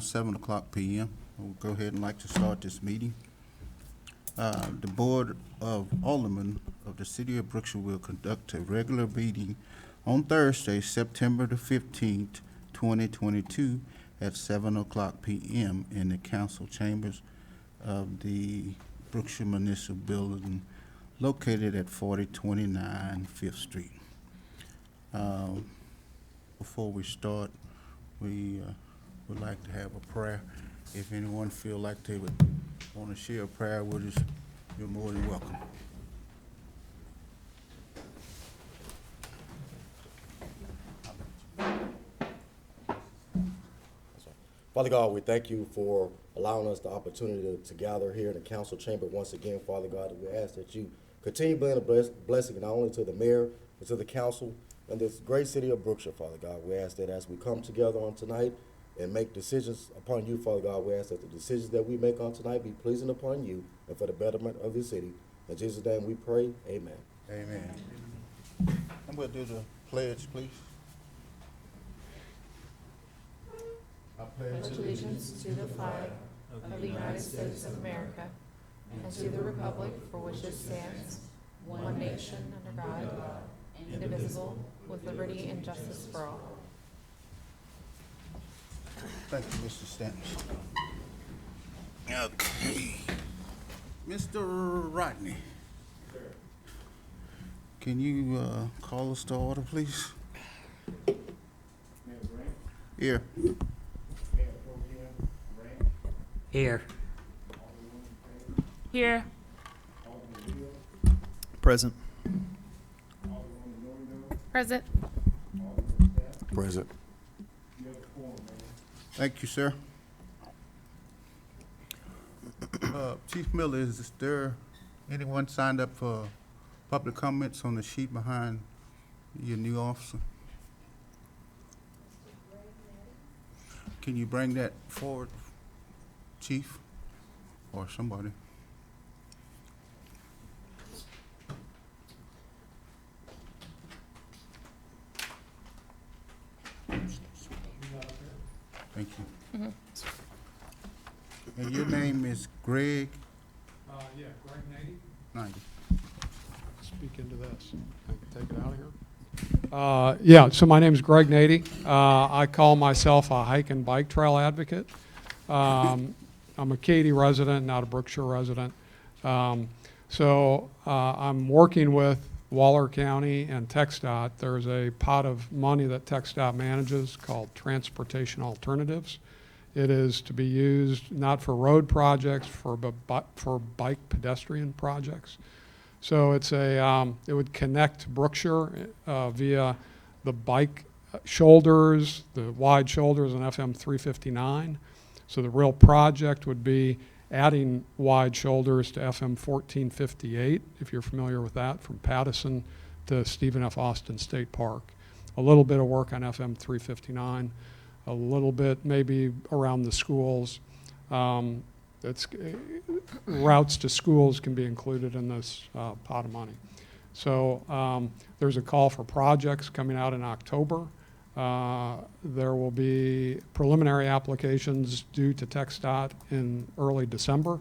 7 o'clock p.m. We'll go ahead and like to start this meeting. The Board of Aldermen of the City of Brookshire will conduct a regular meeting on Thursday, September the 15th, 2022, at 7 o'clock p.m. in the council chambers of the Brookshire Municipal Building located at 4029 Fifth Street. Before we start, we would like to have a prayer. If anyone feel like they would want to share a prayer with us, you're more than welcome. Father God, we thank you for allowing us the opportunity to gather here in the council chamber once again, Father God. We ask that you continue being a blessing not only to the mayor, but to the council and this great city of Brookshire, Father God. We ask that as we come together on tonight and make decisions upon you, Father God, we ask that the decisions that we make on tonight be pleasing upon you and for the betterment of the city. In Jesus' name we pray, amen. Amen. And we'll do the pledge, please. I pledge allegiance to the flag of the United States of America and to the republic for which it stands, one nation under God, indivisible, with liberty and justice for all. Thank you, Mr. Stanton. Okay. Mr. Rodney. Can you call us to order, please? Here. Here. Here. Present. Present. Present. Thank you, sir. Chief Miller, is there anyone signed up for public comments on the sheet behind your new officer? Can you bring that forward, Chief, or somebody? Thank you. Mm-hmm. And your name is Greg? Yeah, Greg Nady. 90. Speak into this. I can take it out of here. Yeah, so my name is Greg Nady. I call myself a hike and bike trail advocate. I'm a Katy resident, not a Brookshire resident. So I'm working with Waller County and TxDOT. There's a pot of money that TxDOT manages called Transportation Alternatives. It is to be used not for road projects, but for bike pedestrian projects. So it's it would connect Brookshire via the bike shoulders, the wide shoulders on FM 359. So the real project would be adding wide shoulders to FM 1458, if you're familiar with that, from Pattison to Stephen F. Austin State Park. A little bit of work on FM 359, a little bit maybe around the schools. Routes to schools can be included in this pot of money. So there's a call for projects coming out in October. There will be preliminary applications due to TxDOT in early December.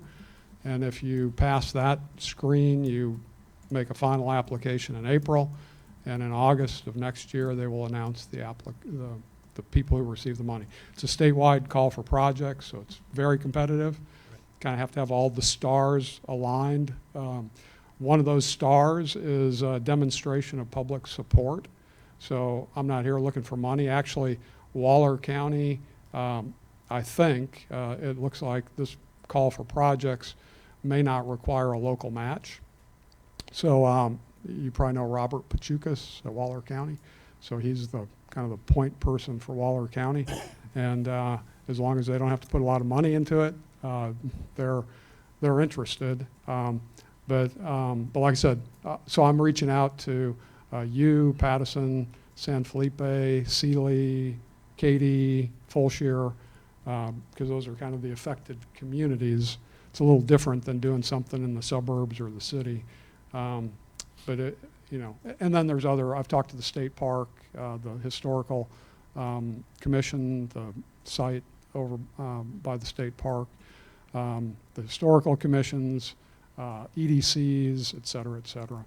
And if you pass that screen, you make a final application in April. And in August of next year, they will announce the people who receive the money. It's a statewide call for projects, so it's very competitive. Kind of have to have all the stars aligned. One of those stars is a demonstration of public support. So I'm not here looking for money. Actually, Waller County, I think, it looks like this call for projects may not require a local match. So you probably know Robert Pachukas at Waller County. So he's the kind of the point person for Waller County. And as long as they don't have to put a lot of money into it, they're interested. But like I said, so I'm reaching out to you, Pattison, San Felipe, Sealy, Katy, Fulshire, because those are kind of the affected communities. It's a little different than doing something in the suburbs or the city. But it, and then there's other, I've talked to the state park, the historical commission, the site over by the state park, the historical commissions, EDCs, et cetera, et cetera.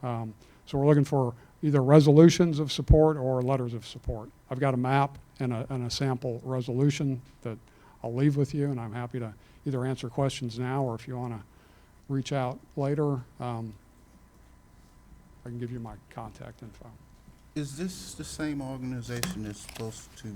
So we're looking for either resolutions of support or letters of support. I've got a map and a sample resolution that I'll leave with you, and I'm happy to either answer questions now, or if you want to reach out later, I can give you my contact info. Is this the same organization that's supposed to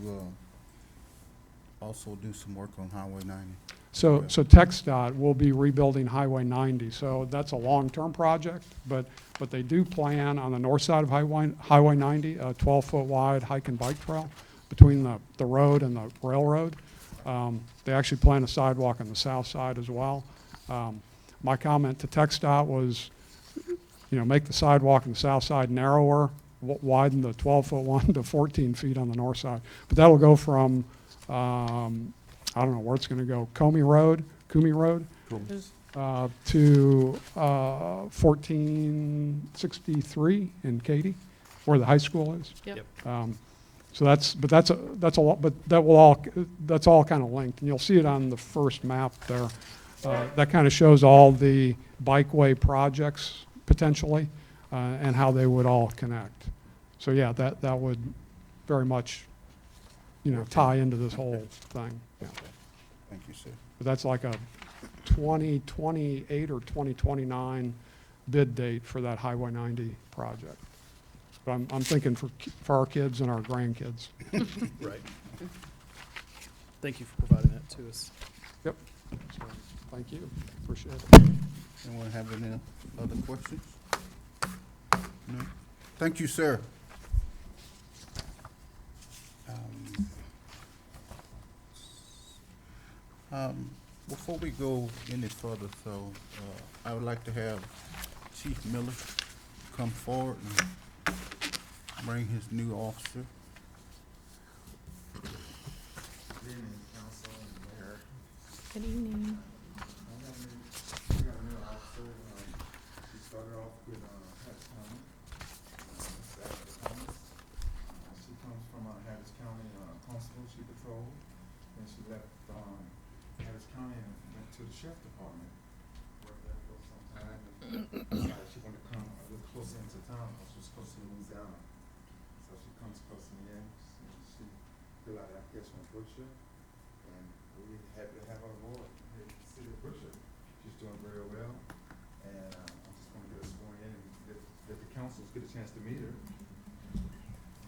also do some work on Highway 90? So TxDOT will be rebuilding Highway 90, so that's a long-term project, but they do plan on the north side of Highway 90, a 12-foot wide hike and bike trail between the road and the railroad. They actually plan a sidewalk on the south side as well. My comment to TxDOT was, make the sidewalk on the south side narrower, widen the 12-foot one to 14 feet on the north side. But that'll go from, I don't know where it's going to go, Kumi Road, to 1463 in Katy, where the high school is. Yep. So that's a lot, but that's all kind of linked, and you'll see it on the first map there. That kind of shows all the bikeway projects potentially, and how they would all connect. So yeah, that would very much, tie into this whole thing. Yeah. Thank you, sir. But that's like a 2028 or 2029 bid date for that Highway 90 project. But I'm thinking for our kids and our grandkids. Right. Thank you for providing that to us. Yep. So, thank you. Appreciate it. Anyone have any other questions? No? Thank you, sir. Before we go any further, I would like to have Chief Miller come forward and bring his new officer. Good evening, council and mayor. Good evening. We got a new officer. She started off with Harris County. Ashley Thomas. She comes from Harris County Constable, she patrolled. Then she left Harris County and went to the sheriff department. Worked there for some time. And decided she wanted to come a little closer into town. She was close to Louisiana. So she comes close to me in. She filled out the application with Brookshire. And we're happy to have her aboard here at the city of Brookshire. She's doing very well. And I just want to get her sworn in and let the councils get a chance to meet her. And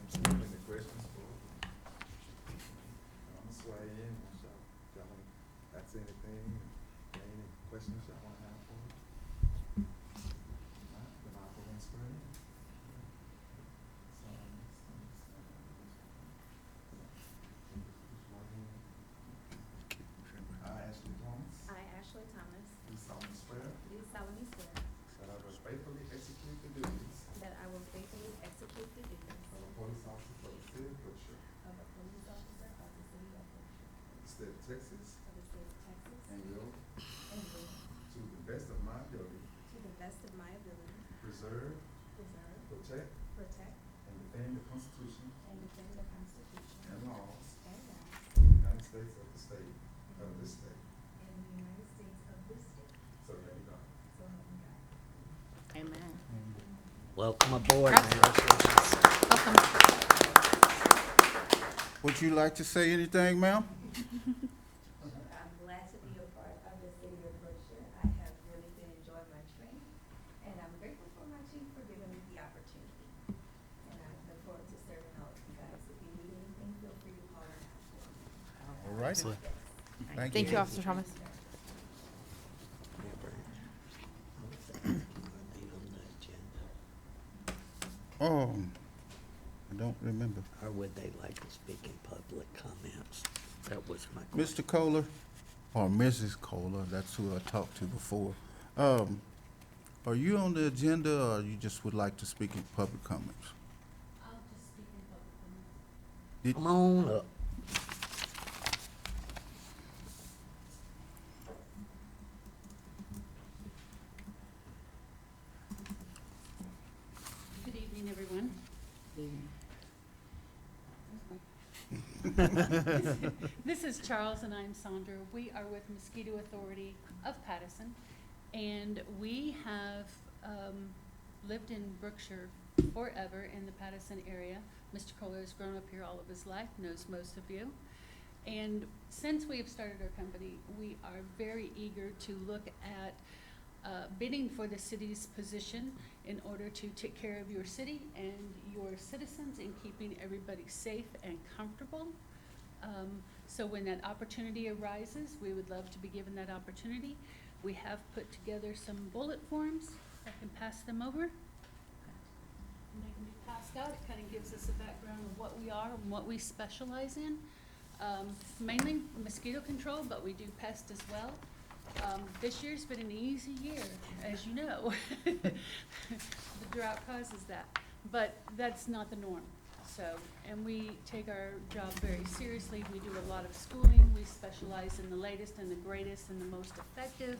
see if any questions for her. I'm going to swear you in. Y'all want to ask anything? Any questions y'all want to have for her? All right, then I'll go and swear in. I, Ashley Thomas, I, Ashley Thomas, do solemnly swear do solemnly swear that I will faithfully execute the duties that I will faithfully execute the duties of a police officer for the city of Brookshire, of a police officer of the city of Brookshire, the state of Texas, of the state of Texas, and will, and will, to the best of my ability, to the best of my ability, preserve, preserve, protect, protect, and defend the Constitution and defend the Constitution and laws and laws of the United States of the state, of this state. and the United States of this state, So help me God. so help me God. Amen. Welcome aboard, Yep. Mayor. Welcome. Would you like to say anything, ma'am? I'm glad to be a part of the city of Brookshire. I have really been enjoying my training, and I'm grateful for my chief for giving me the opportunity. And I look forward to serving all of you guys. If you need anything, feel free to call and ask for me. All right. Excellent. Thank Thank you, Officer Thomas. Oh, I don't remember. Or would they like to speak in public comments? That was my question. Mr. Kohler, or Mrs. Kohler, that's who I talked to before. Are you on the agenda, or you just would like to speak in public comments? I'll just speak in public comments. Come on up. Good evening, everyone. This is Charles and I'm Sandra. We are with Mosquito Authority of Pattison, and we have lived in Brookshire forever in the Pattison area. Mr. Kohler has grown up here all of his life, knows most of you. And since we have started our company, we are very eager to look at bidding for the city's position in order to take care of your city and your citizens and keeping everybody safe and comfortable. So when that opportunity arises, we would love to be given that opportunity. We have put together some bullet forms. I can pass them over. And they can be passed out. It kind of gives us a background of what we are and what we specialize in. Mainly mosquito control, but we do pest as well. This year's been an easy year, as you know. The drought causes that, but that's not the norm. So, and we take our job very seriously. We do a lot of schooling. We specialize in the latest and the greatest and the most effective.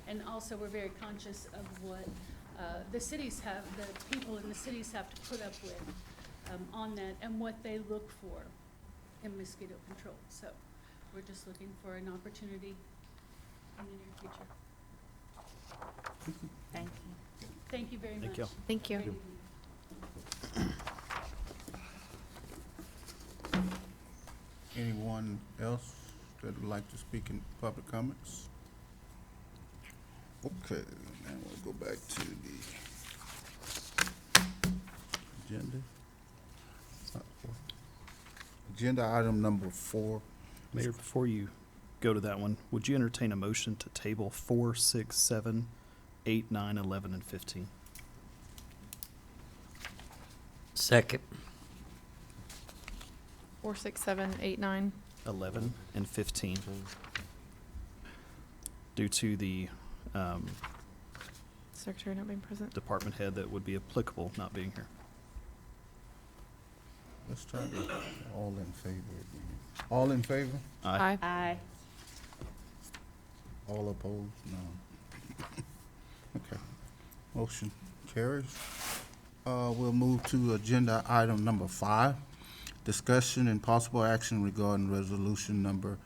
And also we're very conscious of what the cities have, the people in the cities have to put up with on that and what they look for in mosquito control. So we're just looking for an opportunity in the near future. Thank you. Thank you very much. Thank you. Thank you. Great evening. Anyone else that would like to speak in public comments? Okay, now we'll go back to the agenda. Agenda item number 4. Mayor, before you go to that one, would you entertain a motion to table 4, 6, 7, 8, 9, 11, and 15? Second. 4, 6, 7, 8, 9. 11 and 15. Due to the Secretary not being present. department head that would be applicable not being here. Let's try to, all in favor again. All in favor? Aye. Aye. All opposed? No. Okay. Motion carries. We'll move to agenda item number 5. Discussion and possible action regarding resolution number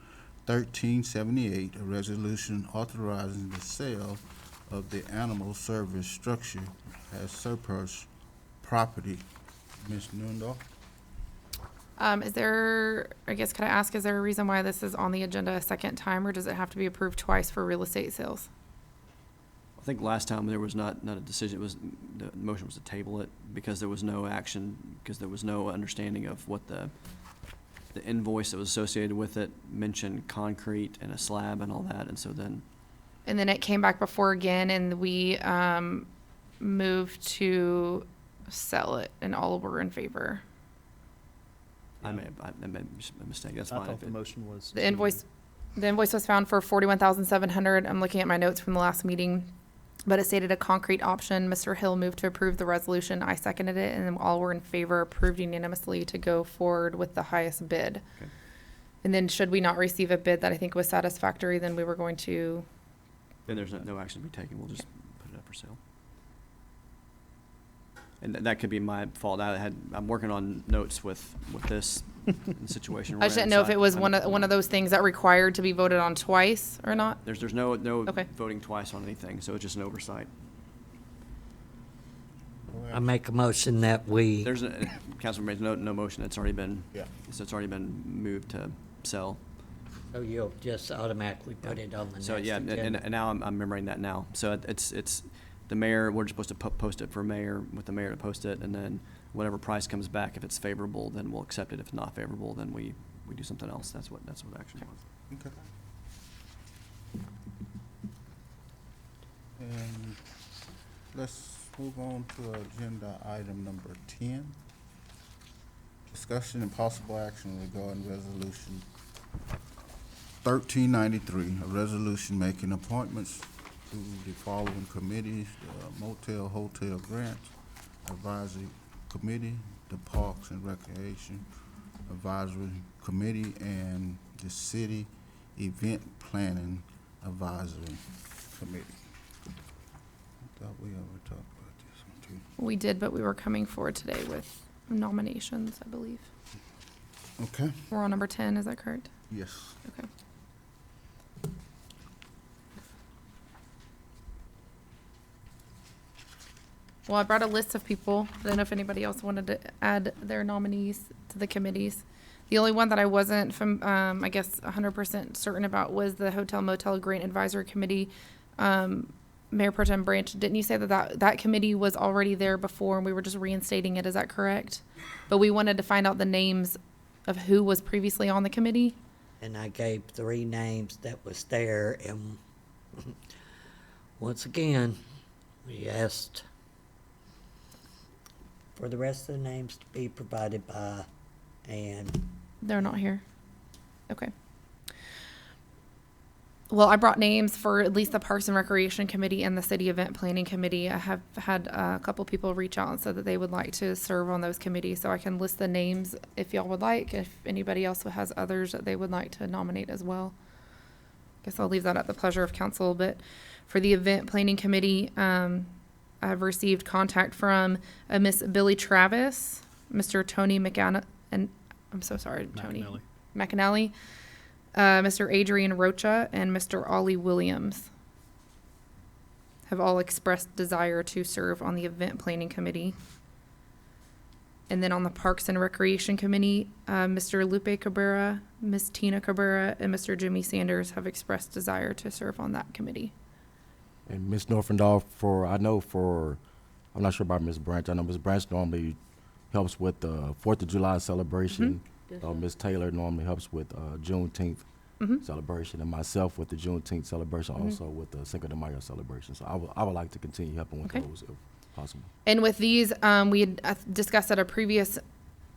1378, a resolution authorizing the sale of the animal service structure as surplus property. Ms. Newendorf? Is there, I guess, could I ask, is there a reason why this is on the agenda a second time, or does it have to be approved twice for real estate sales? I think last time there was not a decision, it was, the motion was to table it because there was no action, because there was no understanding of what the invoice that was associated with it mentioned concrete and a slab and all that, and so then. And then it came back before again, and we moved to sell it, and all were in favor. I made a mistake, that's I fine. thought if the it- motion was. The invoice was found for $41,700. I'm looking at my notes from the last meeting, but it stated a concrete option. Mr. Hill moved to approve the resolution. I seconded it, and then all were in favor, approved unanimously to go forward with the highest bid. Okay. And then should we not receive a bid that I think was satisfactory, then we were going to, Then there's no action to be taken, we'll just put it up for sale. And that could be my fault, I'm working on notes with this situation. I just didn't know if it was one of those things that required to be voted on twice or not. There's no Okay. voting twice on anything, so it's just an oversight. I make a motion that we, There's a, Councilman made no motion, it's already been, Yeah. so it's already been moved to sell. so you'll just automatically put it on the next So, yeah, agenda. and now I'm remembering that now. So it's the mayor, we're just supposed to post it for mayor, with the mayor to post it, and then whatever price comes back, if it's favorable, then we'll accept it. If it's not favorable, then we do something else. That's what action was. Okay. And let's move on to agenda item number 10. Discussion and possible action regarding resolution 1393, a resolution making appointments to the following committees: the Motel Hotel Grants Advisory Committee, the Parks and Recreation Advisory Committee, and the City Event Planning Advisory Committee. I thought we ever talked about this one too. We did, but we were coming forward today with nominations, I believe. Okay, We're on number 10, is that correct? yes. Okay. Well, I brought a list of people. I don't know if anybody else wanted to add their nominees to the committees. The only one that I wasn't from, I guess, 100% certain about was the Hotel Motel Grant Advisory Committee. Mayor Pro Tem Branch, didn't you say that committee was already there before and we were just reinstating it? Is that correct? But we wanted to find out the names of who was previously on the committee. And I gave 3 names that was there, and once again, we asked for the rest of the names to be provided by, and They're not here. Okay. Well, I brought names for at least the Parks and Recreation Committee and the City Event Planning Committee. I have had a couple people reach out and said that they would like to serve on those committees, so I can list the names if y'all would like, if anybody else has others that they would like to nominate as well. Guess I'll leave that at the pleasure of council, but for the Event Planning Committee, I've received contact from Miss Billy Travis, Mr. Tony McAna, and I'm so sorry, Tony McAnally, Mr. Adrian Rocha, and Mr. Ollie Williams have all expressed desire to serve on the Event Planning Committee. And then on the Parks and Recreation Committee, Mr. Lupe Cabrera, Miss Tina Cabrera, and Mr. Jimmy Sanders have expressed desire to serve on that committee. And Ms. Norfendahl, I'm not sure about Ms. Branch. I know Ms. Branch normally helps with the 4th of July celebration. Ms. Taylor normally helps with Juneteenth celebration, and myself with the Juneteenth celebration, also with the Cinco de Mayo celebration. So I would like to continue helping with those if possible. And with these, we had discussed at a previous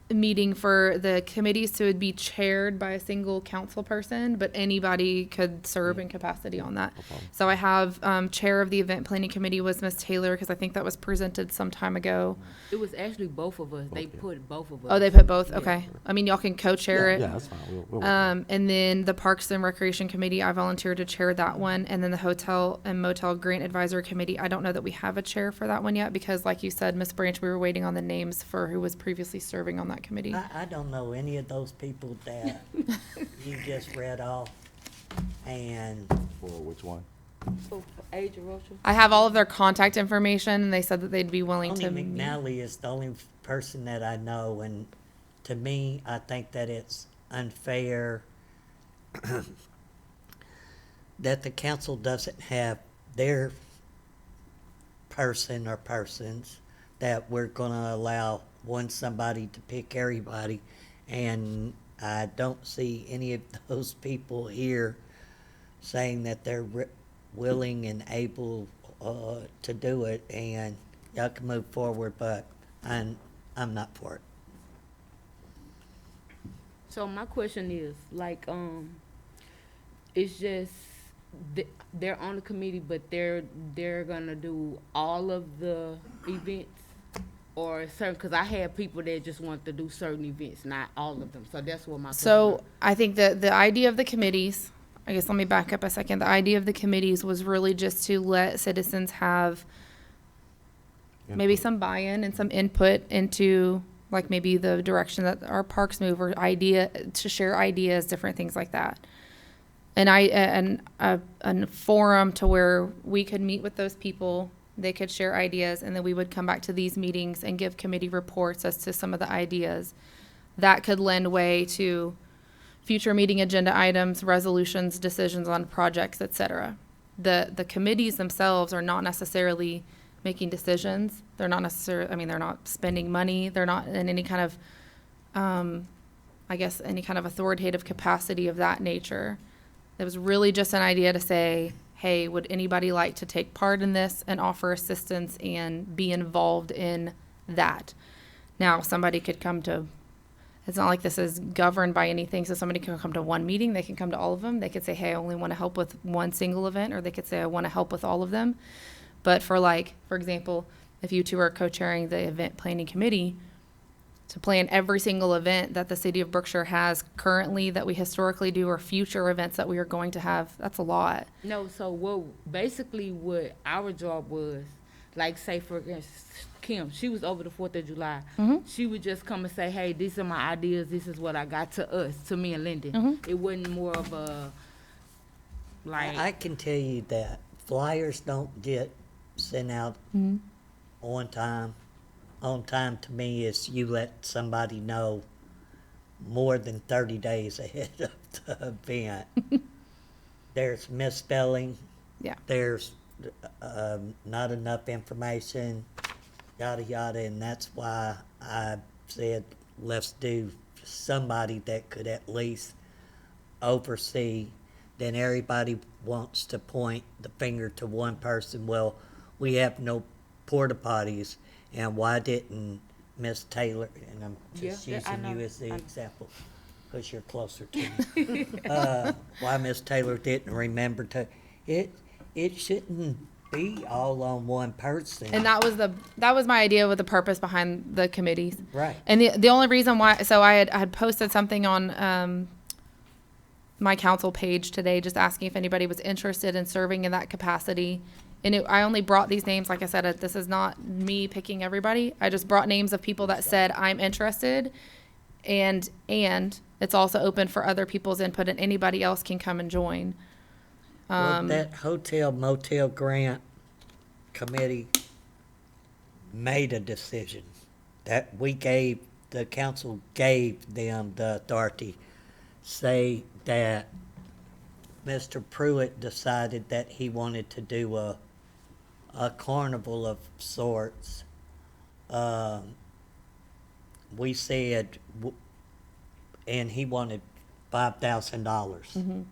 meeting for the committees to be chaired by a single council person, but anybody could serve in capacity on that. No problem. So I have chair of the Event Planning Committee was Ms. Taylor, because I think that was presented some time ago. It was actually both of us. They Okay. put both of us. Oh, they put both? Yeah. Okay. I mean, y'all can co-chair it. Yeah, that's fine. We'll work on it. And then the Parks and Recreation Committee, I volunteered to chair that one. And then the Hotel and Motel Grant Advisory Committee, I don't know that we have a chair for that one yet, because like you said, Ms. Branch, we were waiting on the names for who was previously serving on that committee. I don't know any of those people that you just read off, and For which one? Oh, Adrian Rocha. I have all of their contact information, and they said that they'd be willing Tony to meet. McNally is the only person that I know, and to me, I think that it's unfair that the council doesn't have their person or persons, that we're gonna allow somebody to pick everybody, and I don't see any of those people here saying that they're willing and able to do it, and y'all can move forward, but I'm not for it. So my question is, it's just they're on the committee, but they're gonna do all of the events, or certain? Because I had people that just want to do certain events, not all of them. So that's what my question So is. I think that the idea of the committees, I guess let me back up a second. The idea of the committees was really just to let citizens have maybe Input. some buy-in and some input into like maybe the direction that our parks move, or idea to share ideas, different things like that. And a forum to where we could meet with those people, they could share ideas, and then we would come back to these meetings and give committee reports as to some of the ideas that could lend way to future meeting agenda items, resolutions, decisions on projects, et cetera. The committees themselves are not necessarily making decisions. They're not necessarily, they're not spending money. They're not in any kind of, any kind of authoritative capacity of that nature. It was really just an idea to say, hey, would anybody like to take part in this and offer assistance and be involved in that? Now, somebody could come to, it's not like this is governed by anything, so somebody can come to one meeting, they can come to all of them. They could say, hey, I only want to help with one single event, or they could say, I want to help with all of them. But for example, if you two are co-chairing the event planning committee, to plan every single event that the city of Brookshire has currently, that we historically do, or future events that we are going to have, that's a lot. No, so what our job was, like, say for instance, Kim, she was over the 4th of July. Mhm. She would just come and say, hey, these are my ideas, this is what I got, to us, to me and Lyndon. It wasn't more of a, like. I can tell you that flyers don't get sent out on time. On time to me is you let somebody know more than 30 days ahead of the event. There's misspelling. Yeah. There's not enough information, yada, yada, and that's why I said, let's do somebody that could at least oversee. Then everybody wants to point the finger to one person. Well, we have no porta potties, and why didn't Miss Taylor, and I'm just Yeah, I using you know. as the example, because you're closer to me. Why Miss Taylor didn't remember to, it shouldn't be all on one person. And that was my idea with the purpose behind the committees. Right. And the only reason why, so I had posted something on my council page today, just asking if anybody was interested in serving in that capacity. And I only brought these names, like I said, this is not me picking everybody. I just brought names of people that said, I'm interested. And it's also open for other people's input, and anybody else can come and join. Well, that hotel motel grant committee made a decision that the council gave them the authority, say that Mr. Pruitt decided that he wanted to do a carnival of sorts. We said, and he wanted $5,000.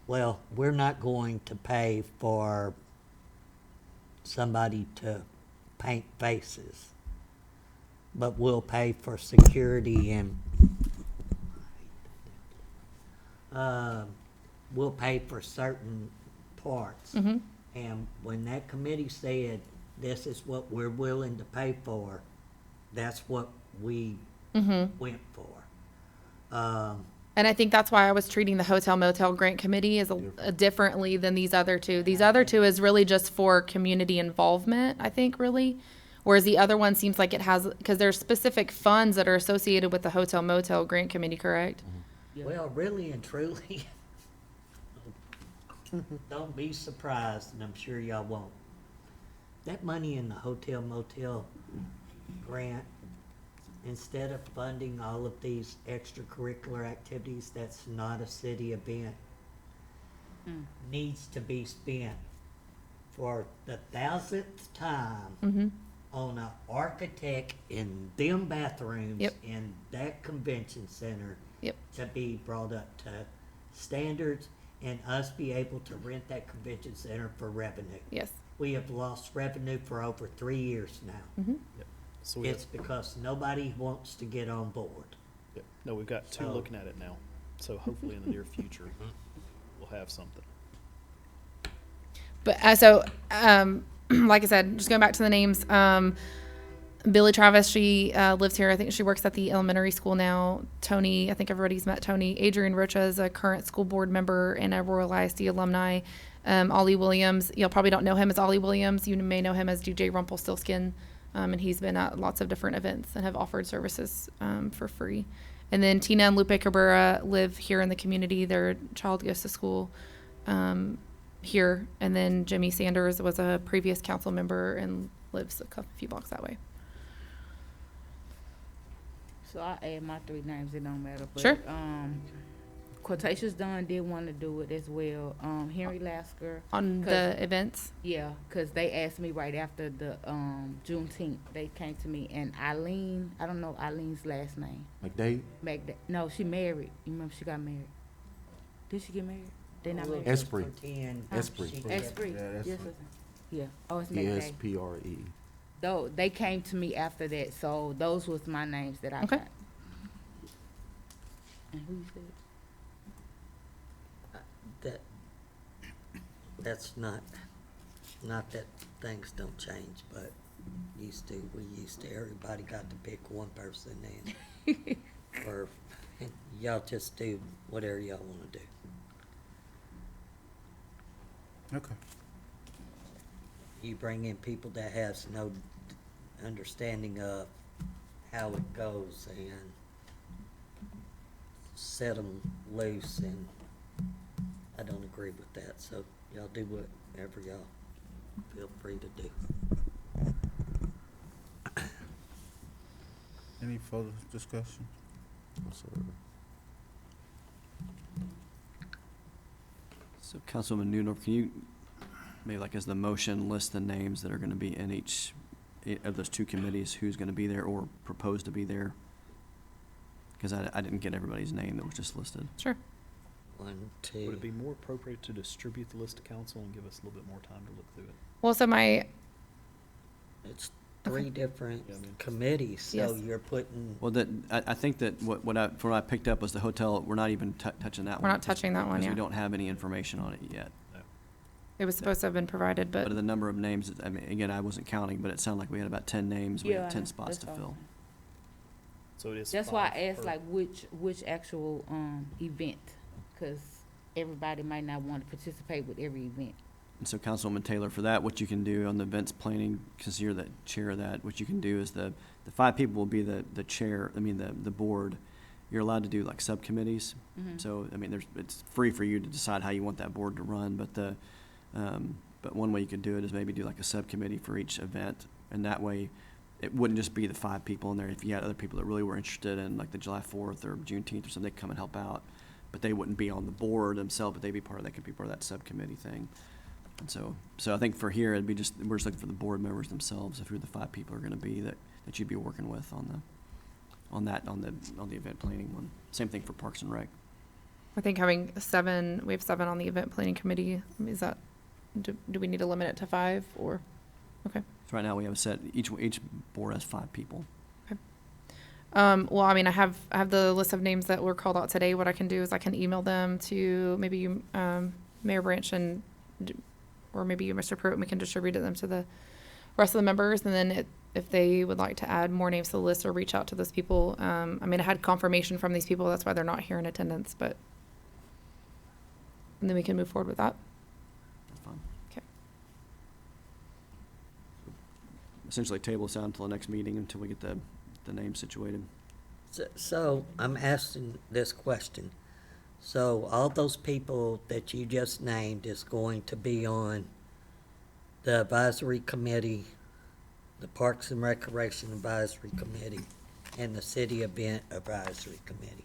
Well, we're not going to pay for somebody to paint faces, but we'll pay for security and we'll pay for certain parts. And when that committee said, this is what we're willing to pay for, that's what we went for. And I think that's why I was treating the hotel motel grant committee as differently than these other two. These other two is really just for community involvement, I think, really. Whereas the other one seems like it has, because there's specific funds that are associated with the hotel motel grant committee, correct? Well, really and truly, don't be surprised, and I'm sure y'all won't. That money in the hotel motel grant, instead of funding all of these extracurricular activities that's not a city event, needs to be spent for the 1,000th time on an architect in them bathrooms in that convention center to be brought up to standards, and us be able to rent that convention center for revenue. Yes. We have lost revenue for over 3 years now. Yep. So we It's because nobody wants to get on board. yep. No, we've got two So- looking at it now. So hopefully in the near future, we'll have something. But like I said, just going back to the names, Billy Travis, she lives here. I think she works at the elementary school now. Tony, I think everybody's met Tony. Adrian Rocha is a current school board member and a Royal ISD alumni. Ollie Williams, y'all probably don't know him as Ollie Williams. You may know him as DJ Rumpelstiltskin. And he's been at lots of different events and have offered services for free. And then Tina and Lupe Cabrera live here in the community. Their child goes to school here. And then Jimmy Sanders was a previous council member and lives a few blocks that way. So I add my 3 names, it don't matter. But, Sure. Quotations Dunn did want to do it as well. Henry Lasker. On 'cause- the events? Yeah, because they asked me right after the Juneteenth. They came to me, and Eileen, I don't know Eileen's last name. McDade? No, she married. You remember she got married? Did she get married? They not married? Esprit. Esprit. Esprit. Yeah, that's Yes, what- yeah. Oh, it's McDade. ESPRE. Though they came to me after that, so those was my names that I Okay. got. And who you said? That's not that things don't change, but we used to, everybody got to pick one person and, or y'all just do whatever y'all wanna do. Okay. You bring in people that has no understanding of how it goes and set them loose, and I don't agree with that, so y'all do whatever y'all feel free to do. Any further discussion? So Councilwoman Newdorf, can you, maybe like as the motion, list the names that are gonna be in each of those two committees, who's gonna be there or proposed to be there? Because I didn't get everybody's name that was just listed. Sure. 1, 2. Would it be more appropriate to distribute the list to council and give us a little bit more time to look through it? Well, so my, It's 3 different Yeah, I mean- committees, so Yes. you're putting, Well, I think that from what I picked up was the hotel, we're not even touching that one. we're not touching that one, Because yeah. we don't have any information on it yet. It was supposed to have been provided, But but of the number of names, I mean, again, I wasn't counting, but it sounded like we had about 10 names. We Yeah, had 10 spots to that's fill. all. So it is That's why I 5 asked per- like which actual event, because everybody might not want to participate with every event. And so Councilwoman Taylor, for that, what you can do on the events planning, because you're the chair of that, what you can do is the 5 people will be the chair, the board. You're allowed to do like subcommittees. Mhm. So, I mean, it's free for you to decide how you want that board to run, but one way you could do it is maybe do like a subcommittee for each event, and that way it wouldn't just be the 5 people in there. If you had other people that really were interested in like the July 4th or Juneteenth or something, they'd come and help out, but they wouldn't be on the board themselves, but they'd be could be part of that subcommittee thing. And so I think for here, we're just looking for the board members themselves, if who the 5 people are gonna be that you'd be working with on the event planning one. Same thing for Parks and Rec. I think having 7, we have 7 on the event planning committee. Is that, do we need to limit it to 5 or? Okay. So right now, we have a set, each board has 5 people. Well, I mean, I have the list of names that were called out today. What I can do is I can email them to maybe you, Mayor Branch, or maybe you, Mr. Pruitt, and we can distribute them to the rest of the members. And then if they would like to add more names to the list or reach out to those people, I mean, I had confirmation from these people. That's why they're not here in attendance, but, and then we can move forward with that. That's fine. Okay. Essentially, table this out until the next meeting, until we get the names situated. so I'm asking this question. So all those people that you just named is going to be on the advisory committee, the Parks and Recreation Advisory Committee, and the City Event Advisory Committee.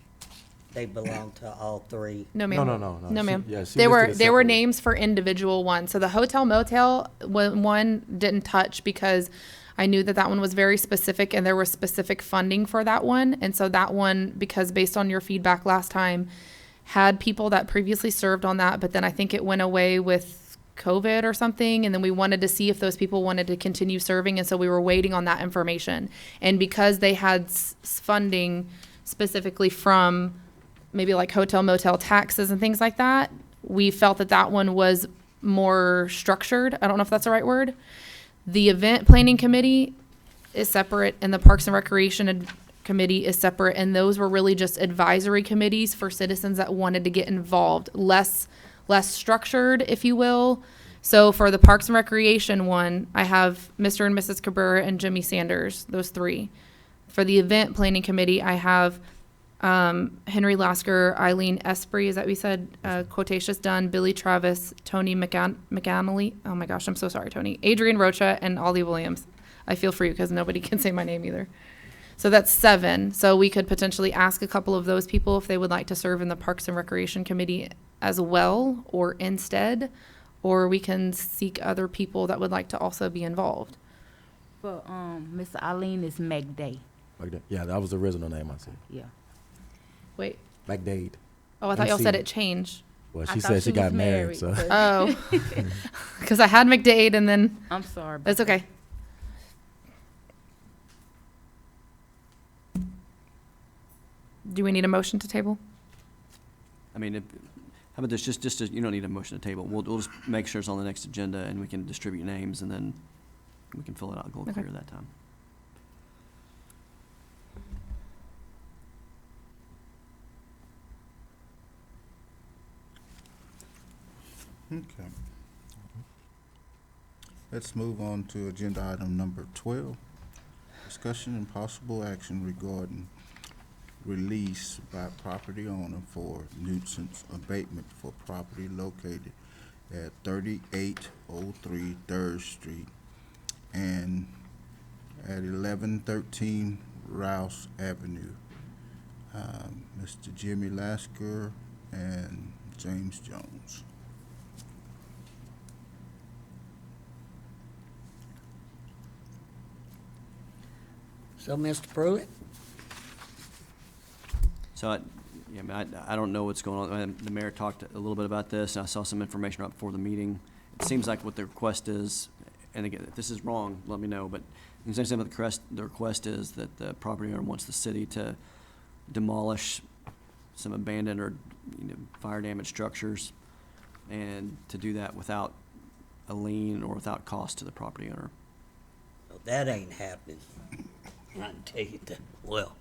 They belong to all 3. No, ma'am. No, No, ma'am. Yeah, she There were listed it there were separately. names for individual ones. So the hotel motel one didn't touch because I knew that one was very specific and there was specific funding for that one. And so that one, because based on your feedback last time, had people that previously served on that, but then I think it went away with COVID or something. And then we wanted to see if those people wanted to continue serving. And so we were waiting on that information. And because they had funding specifically from maybe like hotel motel taxes and things like that, we felt that one was more structured. I don't know if that's the right word. The event planning committee is separate and the Parks and Recreation committee is separate, and those were really just advisory committees for citizens that wanted to get involved, less structured, if you will. So for the Parks and Recreation one, I have Mr. and Mrs. Cabrera and Jimmy Sanders, those 3. For the event planning committee, I have Henry Lasker, Eileen Esprit, is that what we said? Quotacious Dunn, Billy Travis, Tony McAnally. Oh my gosh, I'm so sorry, Tony. Adrian Rocha, and Ollie Williams. I feel for you because nobody can say my name either. So that's 7. So we could potentially ask a couple of those people if they would like to serve in the Parks and Recreation Committee as well or instead, or we can seek other people that would like to also be involved. For Miss Eileen is McDay. Yeah, that was the original name I said. Yeah. Wait. McDade. Oh, I thought y'all MC. said it changed. Well, I she thought said she got was married, so. but- Oh. Because I had McDade and then, I'm sorry. about that's that. okay. Do we need a motion to table? I mean, how about this, you don't need a motion to table. We'll just make sure it's on the next agenda, and we can distribute names, and then we can fill it out a little Okay. clearer that time. Okay. Let's move on to agenda item number 12. Discussion and possible action regarding release by property owner for nuisance abatement for property located at 3803 3rd Street and at 1113 Rouse Avenue. Mr. Jimmy Lasker and James Jones. So, Mr. Pruitt? So, I don't know what's going on. The mayor talked a little bit about this, and I saw some information right before the meeting. It seems like what the request is, and again, if this is wrong, let me know, but it seems like the request is that the property owner wants the city to demolish some abandoned or, fire damaged structures, and to do that without a lien or without cost to the property owner. Well, that ain't happening. I can tell you that. Well,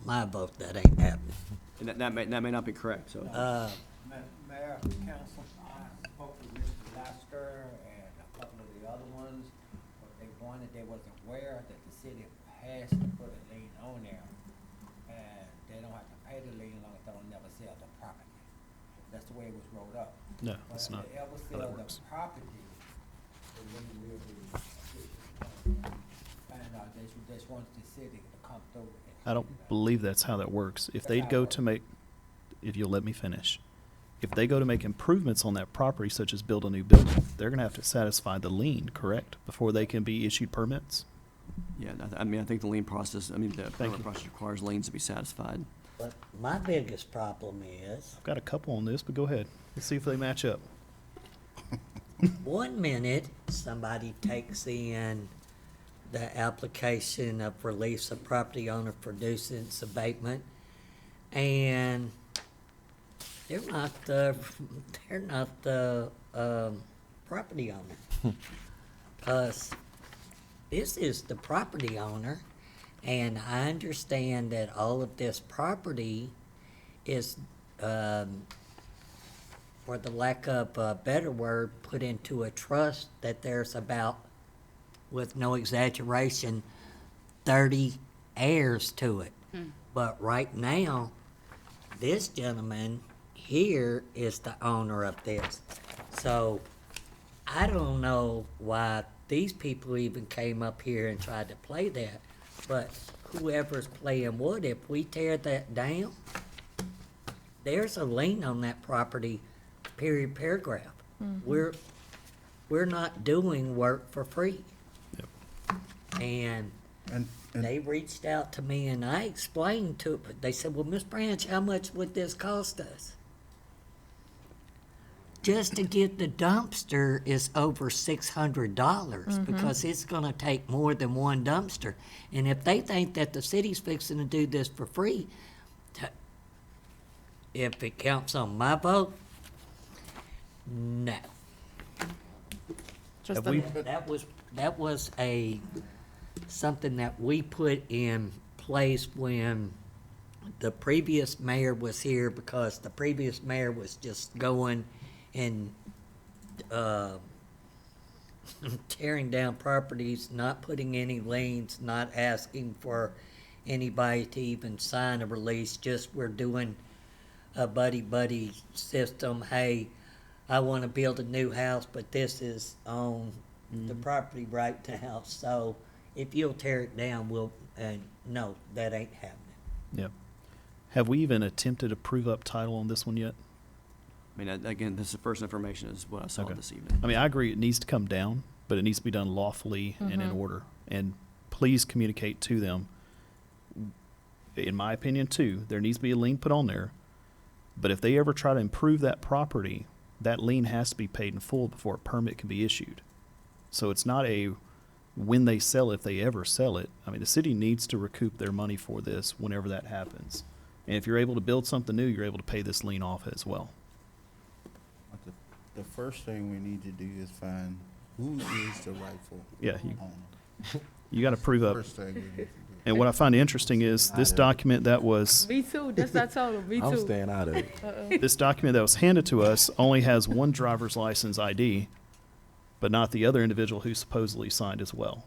my vote, that ain't happening. And that may not be correct, so. Mayor, council, I spoke with Mr. Lasker and a couple of the other ones, but they wanted, they wasn't aware that the city has to put a lien on there. And they don't have to pay the lien long as they don't never sell the property. That's the way it was rolled up. No, that's not But if they ever how sell that the works. property, the lien will be official. And they just want the city to come through. And I don't believe that's how that works. If they'd go to make, if you'll let me finish, if they go to make improvements on that property, such as build a new building, they're gonna have to satisfy the lien, correct? Before they can be issued permits? Yeah, I think the lien process, the permit you. process requires liens to be satisfied. But my biggest problem is, I've got a couple on this, but go ahead. Let's see if they match up. one minute, somebody takes in the application of release of property owner for nuisance abatement, and they're not the property owner. 'Cause this is the property owner, and I understand that all of this property is, for the lack of a better word, put into a trust that there's about, with no exaggeration, 30 heirs to it. But right now, this gentleman here is the owner of this. So I don't know why these people even came up here and tried to play that. But whoever's playing wood, if we tear that down, there's a lien on that property, period, paragraph. We're not doing work for free. And And they reached out to me and I explained to it, they said, well, Miss Branch, how much would this cost us? Just to get the dumpster is over $600 because it's gonna take more than one dumpster. And if they think that the city's fixing to do this for free, if it counts on my vote, no. Just Have we- That was something that we put in place when the previous mayor was here, because the previous mayor was just going and tearing down properties, not putting any liens, not asking for anybody to even sign a release, just we're doing a buddy-buddy system. Hey, I want to build a new house, but this is on the property right now, so if you'll tear it down, no, that ain't happening. Yep. Have we even attempted to prove up title on this one yet? Again, this is the first information is what I saw Okay. this evening. I agree it needs to come down, but it needs to be done lawfully and in order. And please communicate to them. In my opinion, too, there needs to be a lien put on there. But if they ever try to improve that property, that lien has to be paid in full before a permit can be issued. So it's not when they sell it, if they ever sell it. The city needs to recoup their money for this whenever that happens. And if you're able to build something new, you're able to pay this lien off as well. the first thing we need to do is find who is the rightful Yeah, owner. You got to prove up. First thing we need to do. And what I find interesting is this document that was Me too, that's what I told him, me I'm too. staying out of it. this document that was handed to us only has one driver's license ID, but not the other individual who supposedly signed as well.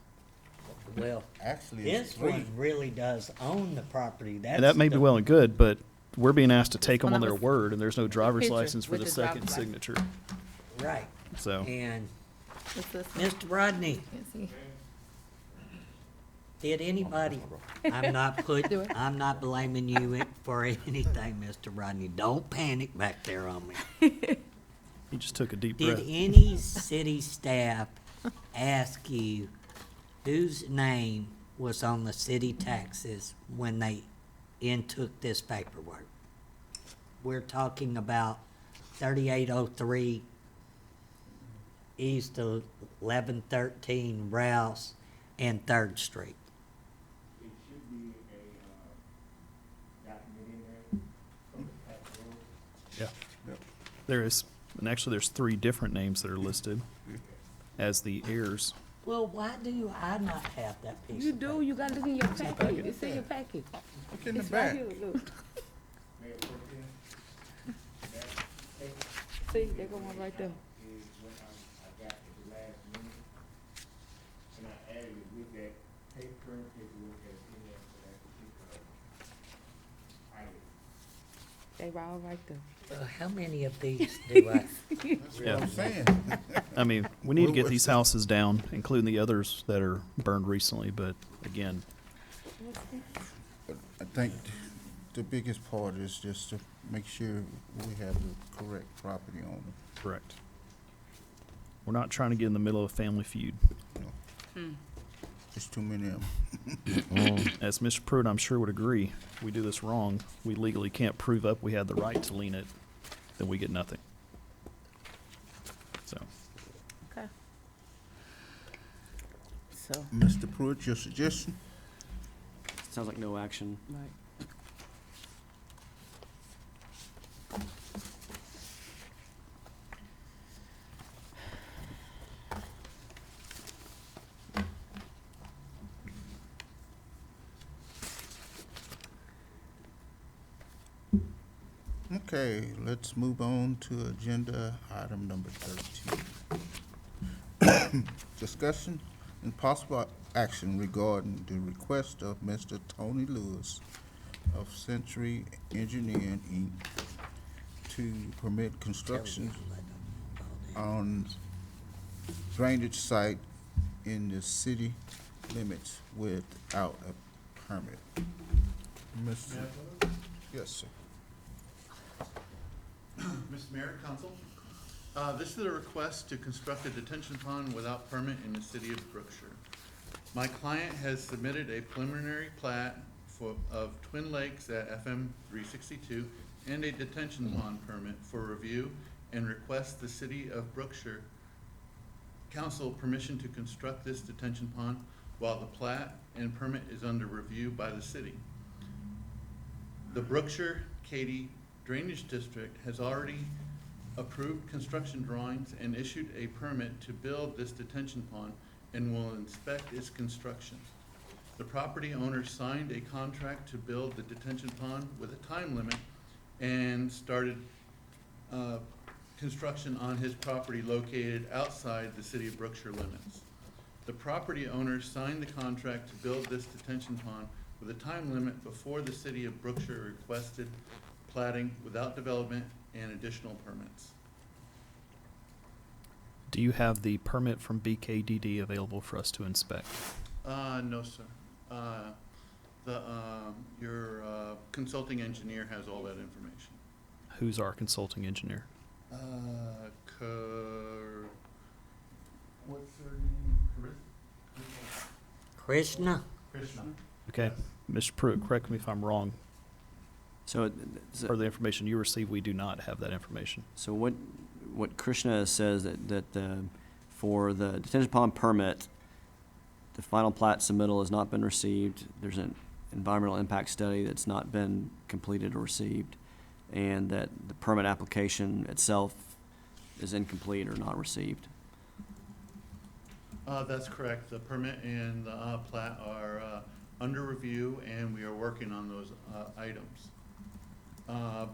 Well, Actually, it's this three. one really does own the property. That's And that may be the- well and good, but we're being asked to take them on One of their us- word, and there's no driver's Picture license for with the the second driver's license. signature, Right. so. And What's this one? Mr. Rodney, Can't see. did anybody, I'm not blaming you for anything, Mr. Rodney. Don't panic back there on me. He just took a deep Did breath. any city staff ask you whose name was on the city taxes when they intook this paperwork? We're talking about 3803 East of 1113 Rouse and 3rd Street. It should be a, document in there from the tax roll. Yeah. There is, and actually there's 3 different names that are listed as the heirs. Well, why do I not have that piece You of do, paper? you gotta look in your packet, it's in your packet. Look in the It's right back. here, look. Mayor Pro Tem, that paper See, there go one right there. is what I got at the last minute. And I added it with that current paperwork that's in there for that particular item. They were all right there. How many of these do I? That's Yeah. what I'm saying. I mean, we need to get Well, these houses down, including the others that are burned recently, but again, I think the biggest part is just to make sure we have the correct property owner. correct. We're not trying to get in the middle of a family feud. There's too many of them. As Mr. Pruitt, I'm sure would agree, we do this wrong, we legally can't prove up we had the right to lien it, then we get nothing. So, Okay. So, Mr. Pruitt, your suggestion? Sounds like no action. right. Okay, let's move on to agenda item number 13. Discussion and possible action regarding the request of Mr. Tony Lewis of Century Engineering, Inc. to permit construction on drainage site in the city limits without a permit. Mr. Yes, sir. Mr. Mayor, Council, this is a request to construct a detention pond without permit in the city of Brookshire. My client has submitted a preliminary plat of Twin Lakes at FM 362 and a detention pond permit for review and requests the city of Brookshire Council permission to construct this detention pond while the plat and permit is under review by the city. The Brookshire Katy Drainage District has already approved construction drawings and issued a permit to build this detention pond and will inspect its construction. The property owner signed a contract to build the detention pond with a time limit and started construction on his property located outside the city of Brookshire limits. The property owner signed the contract to build this detention pond with a time limit before the city of Brookshire requested platting without development and additional permits. do you have the permit from BKDD available for us to inspect? No, sir. Your consulting engineer has all that information. Who's our consulting engineer? What's her name? Krishna? Krishna. Okay, Mr. Pruitt, correct me if I'm wrong, So, per the information you received, we do not have that information. so what Krishna says that for the detention pond permit, the final plat submittal has not been received. There's an environmental impact study that's not been completed or received, and that the permit application itself is incomplete or not received. That's correct. The permit and the plat are under review, and we are working on those items.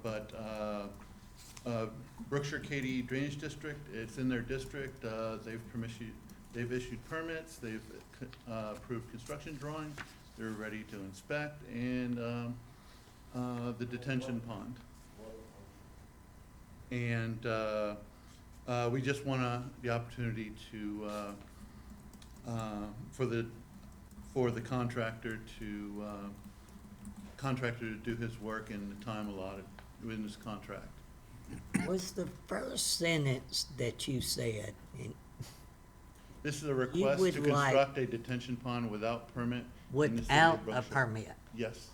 But Brookshire Katy Drainage District, it's in their district. They've they've issued permits, they've approved construction drawings, they're ready to inspect, and the detention pond. And we just want the opportunity to, for the contractor to do his work in the time allotted within his contract. Was the first sentence that you said, and This is a request would to like- construct a detention pond without permit in the city without of a Brookshire. permit? Yes.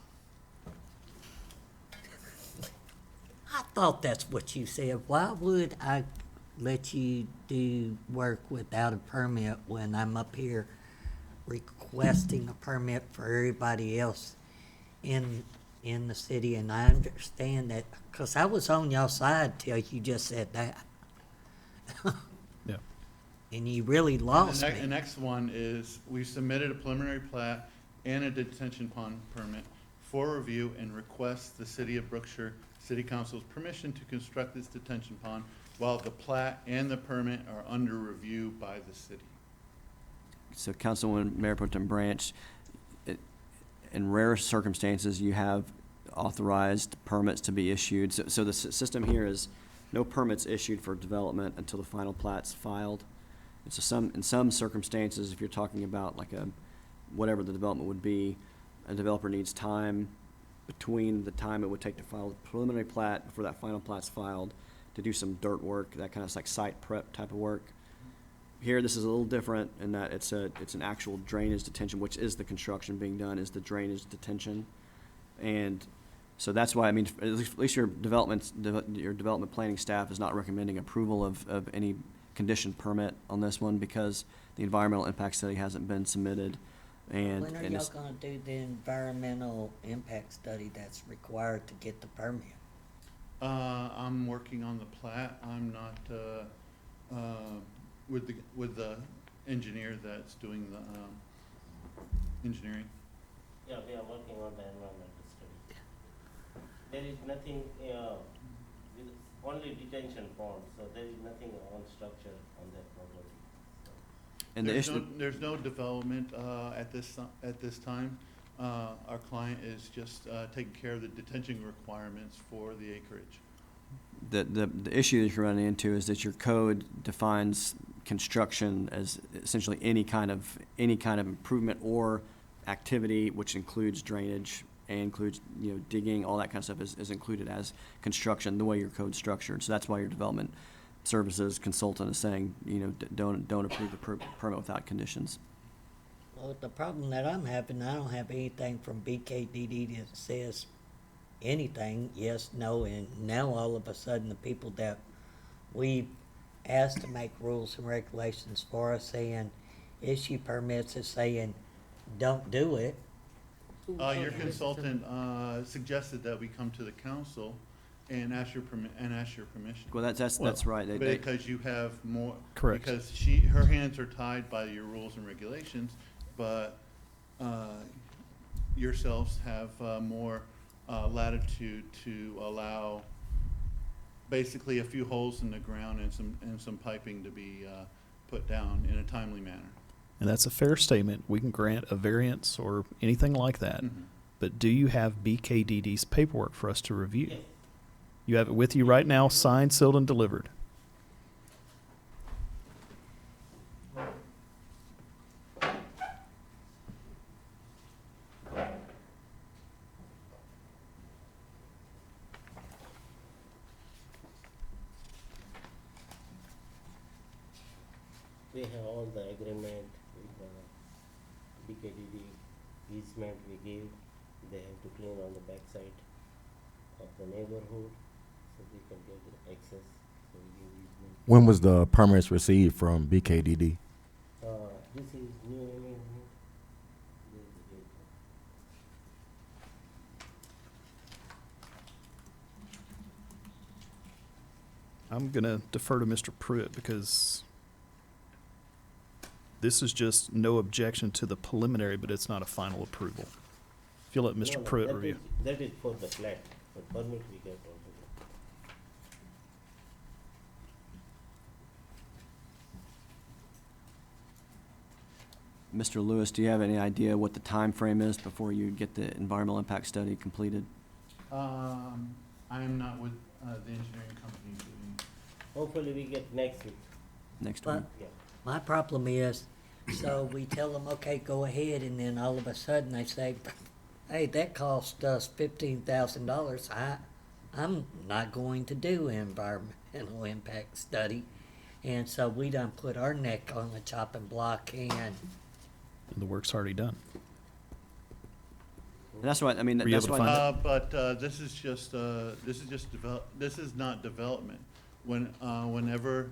I thought that's what you said. Why would I let you do work without a permit when I'm up here requesting a permit for everybody else in the city? And I understand that, because I was on your side till you just said that. Yeah. And you really lost The me. next one is, we submitted a preliminary plat and a detention pond permit for review and request the city of Brookshire City Council's permission to construct this detention pond while the plat and the permit are under review by the city. So Councilwoman Mayor Pro Tem Branch, in rare circumstances, you have authorized permits to be issued. So the system here is no permits issued for development until the final plat's filed. And so in some circumstances, if you're talking about like whatever the development would be, a developer needs time between the time it would take to file the preliminary plat before that final plat's filed to do some dirt work, that kind of like site prep type of work. Here, this is a little different in that it's an actual drainage detention, which is the construction being done, is the drainage detention. And so that's why, I mean, at least your development planning staff is not recommending approval of any condition permit on this one because the environmental impact study hasn't been submitted. And When are y'all gonna do the environmental impact study that's required to get the permit? I'm working on the plat. I'm not, with the engineer that's doing the, engineering. Yeah, we are working on the environmental study. There is nothing, with only detention pond, so there is nothing on structure on that property. And the issue, There's no development, at this time. Our client is just, taking care of the detention requirements for the acreage. the issue that you're running into is that your code defines construction as essentially any kind of improvement or activity, which includes drainage and includes, digging, all that kind of stuff is included as construction, the way your code's structured. So that's why your development services consultant is saying, don't approve the permit without conditions. Well, the problem that I'm having, I don't have anything from BKDD that says anything, yes, no, and now all of a sudden the people that we asked to make rules and regulations for us saying issue permits is saying don't do it. Your consultant, suggested that we come to the council and ask your permission. Well, that's right. Because you have more. Correct. Because her hands are tied by your rules and regulations, but, yourselves have, more, latitude to allow basically a few holes in the ground and some piping to be, put down in a timely manner. And that's a fair statement. We can grant a variance or anything like that. Mhm. But do you have BKDD's paperwork for us to review? Yes. You have it with you right now, signed, sealed, and delivered. We have all the agreement with the BKDD easement we give. They have to clean on the backside of the neighborhood, so they can get the access, so we give easement. When was the permits received from BKDD? This is new amendment. This is the date. I'm going to defer to Mr. Pruitt because this is just no objection to the preliminary, but it's not a final approval. If you'll let Mr. No, Pruitt that review. That is for the flat, for permit we get also. Mr. Lewis, do you have any idea what the time frame is before you get the environmental impact study completed? I am not with the engineering company doing. Hopefully we get next week. Next week? But Yeah. my problem is, so we tell them, okay, go ahead, and then all of a sudden they say, hey, that cost us $15,000. I'm not going to do an environmental impact study. And so we done put our neck on the chopping block, and The work's already done. And that's what, I mean, Were you that's able to why. find But this is this is not development. Whenever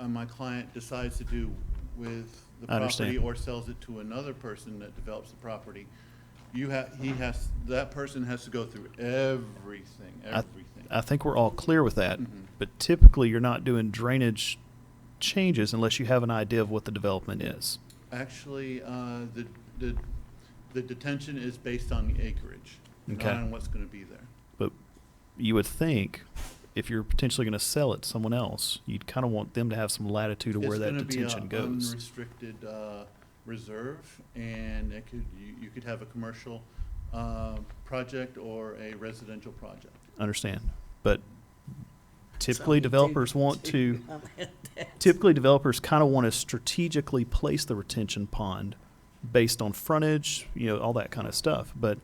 my client decides to do with the I understand. property or sells it to another person that develops the property, that person has to go through everything. I think we're all clear with that, Mhm. but typically you're not doing drainage changes unless you have an idea of what the development is. Actually, the detention is based on the acreage, Okay. not on what's gonna be there. But you would think if you're potentially going to sell it to someone else, you'd kind of want them to have some latitude of where that detention It's gonna be goes. an unrestricted reserve, and you could have a commercial project or a residential project. Understand, but typically Something developers want to. Typically, developers kind of want to strategically place the retention pond based on frontage, all that kind of stuff. But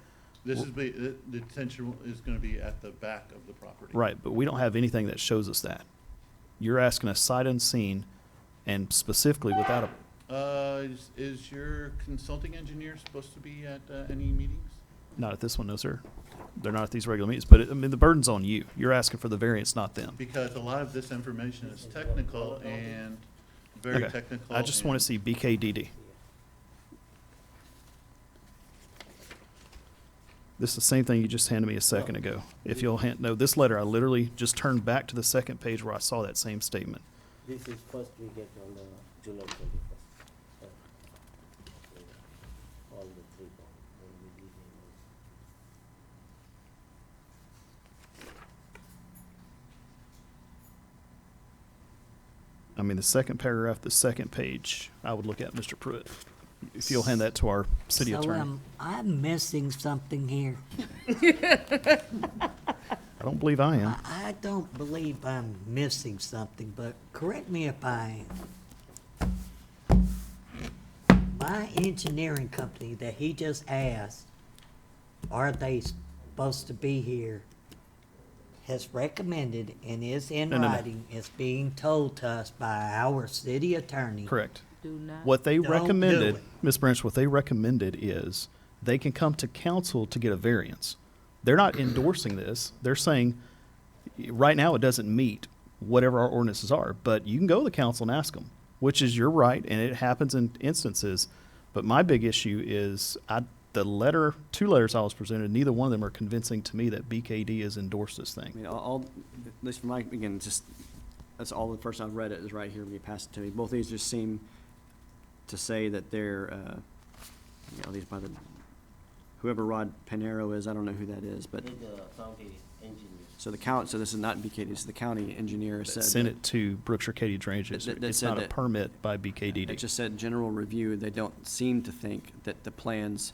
The detention is gonna be at the back of the property. right, but we don't have anything that shows us that. You're asking us sight unseen, and specifically without a. Is your consulting engineer supposed to be at any meetings? Not at this one, no, sir. They're not at these regular meetings. But the burden's on you. You're asking for the variance, not them. Because a lot of this information is technical and very Okay. technical. I just want to and- see BKDD. This is the same thing you just handed me a second ago. If you'll no, this letter, I literally just turned back to the second page where I saw that same statement. This is first we get on the July 21st. All the 3 points. When we leave I mean, the second paragraph, the second page, I would look at, Mr. Pruitt. If you'll hand that to our city so attorney. I'm missing something here. I don't believe I am. I don't believe I'm missing something, but correct me if I am. My engineering company that he just asked, are they supposed to be here, has recommended and is in No. writing, is being told to us by our city attorney. Correct. Do not. What they Don't do recommended, it. Ms. Branch, what they recommended is they can come to council to get a variance. They're not endorsing this. They're saying, right now, it doesn't meet whatever our ordinances are, but you can go to the council and ask them, which is your right, and it happens in instances. But my big issue is two letters I was presented, neither one of them are convincing to me that BKD has endorsed this I thing. mean, at least for my, again, just, that's all the first I've read it is right here when you pass it to me. Both of these just seem to say that they're, these by the, whoever Rod Panero is, I don't know who that is, but, He's the county engineer. so this is not BKD, this is the county engineer said. Send that- it to Brookshire Katy Drainage. That It's said not a that- permit by It BKDD. just said general review, they don't seem to think that the plans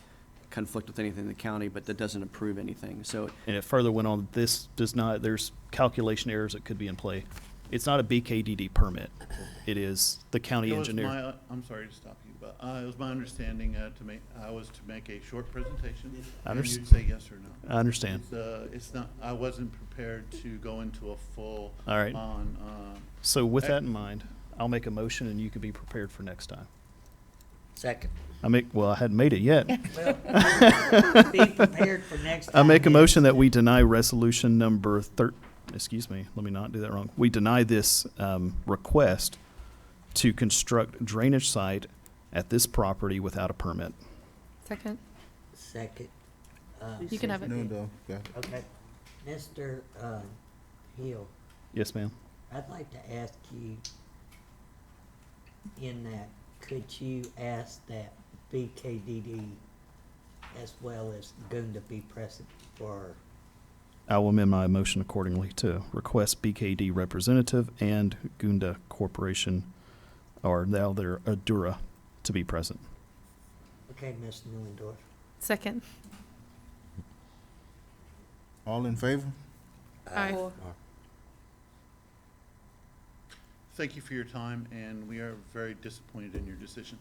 conflict with anything in the county, but that doesn't approve anything, so. And it further went on, this does not, there's calculation errors that could be in play. It's not a BKDD permit. It is the county It was engineer. I'm sorry to stop you, but it was my understanding to make a short presentation. I And understand. you'd say yes or no. I understand. It's not, I wasn't prepared to go into a full. All right. On, So with that in mind, I'll make a motion and you can be prepared for next time. Second. I hadn't made it yet. Well, be prepared for next time. I make a then. motion that we deny resolution number excuse me, let me not do that wrong. We deny this request to construct drainage site at this property without a permit. Second. Second. You can have it. No, got it. Okay. Mr. Hill, Yes, ma'am. I'd like to ask you in that, could you ask that BKDD as well as Gunda be present for, I will amend my motion accordingly to request BKD representative and Gunda Corporation, or now they're Adura, to be present. Okay, Ms. Newendorf. Second. All in favor? Aye. Thank you for your time, and we are very disappointed in your decision.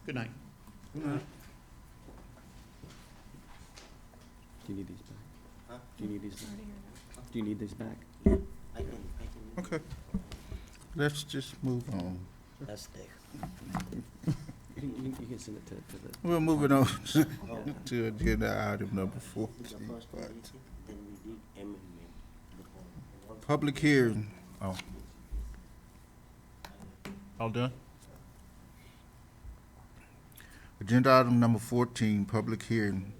Good night. Good night. Do you need these back? Do you need these back? Do you need these back? I can. Okay. Let's just move on. That's there. You can send it to the. We're moving on to agenda item number The 14. first one is, then we did amendment. The Public hearing. Oh. All done? Agenda item number 14, public hearing,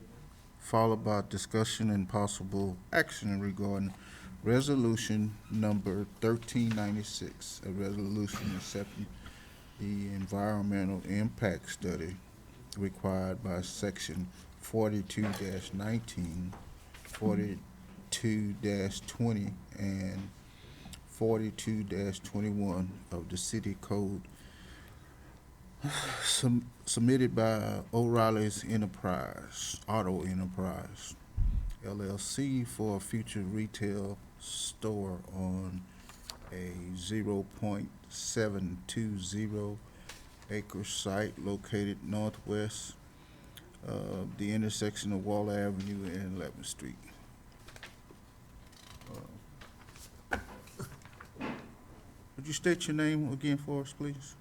followed by discussion and possible action regarding resolution number 1396, a resolution accepting the environmental impact study required by section 42-19, 42-20, and 42-21 of the city code, submitted by O'Reilly's Auto Enterprise, LLC, for a future retail store on a 0.720 acre site located northwest of the intersection of Waller Avenue and 11th Street. Would you state your name again for us, please?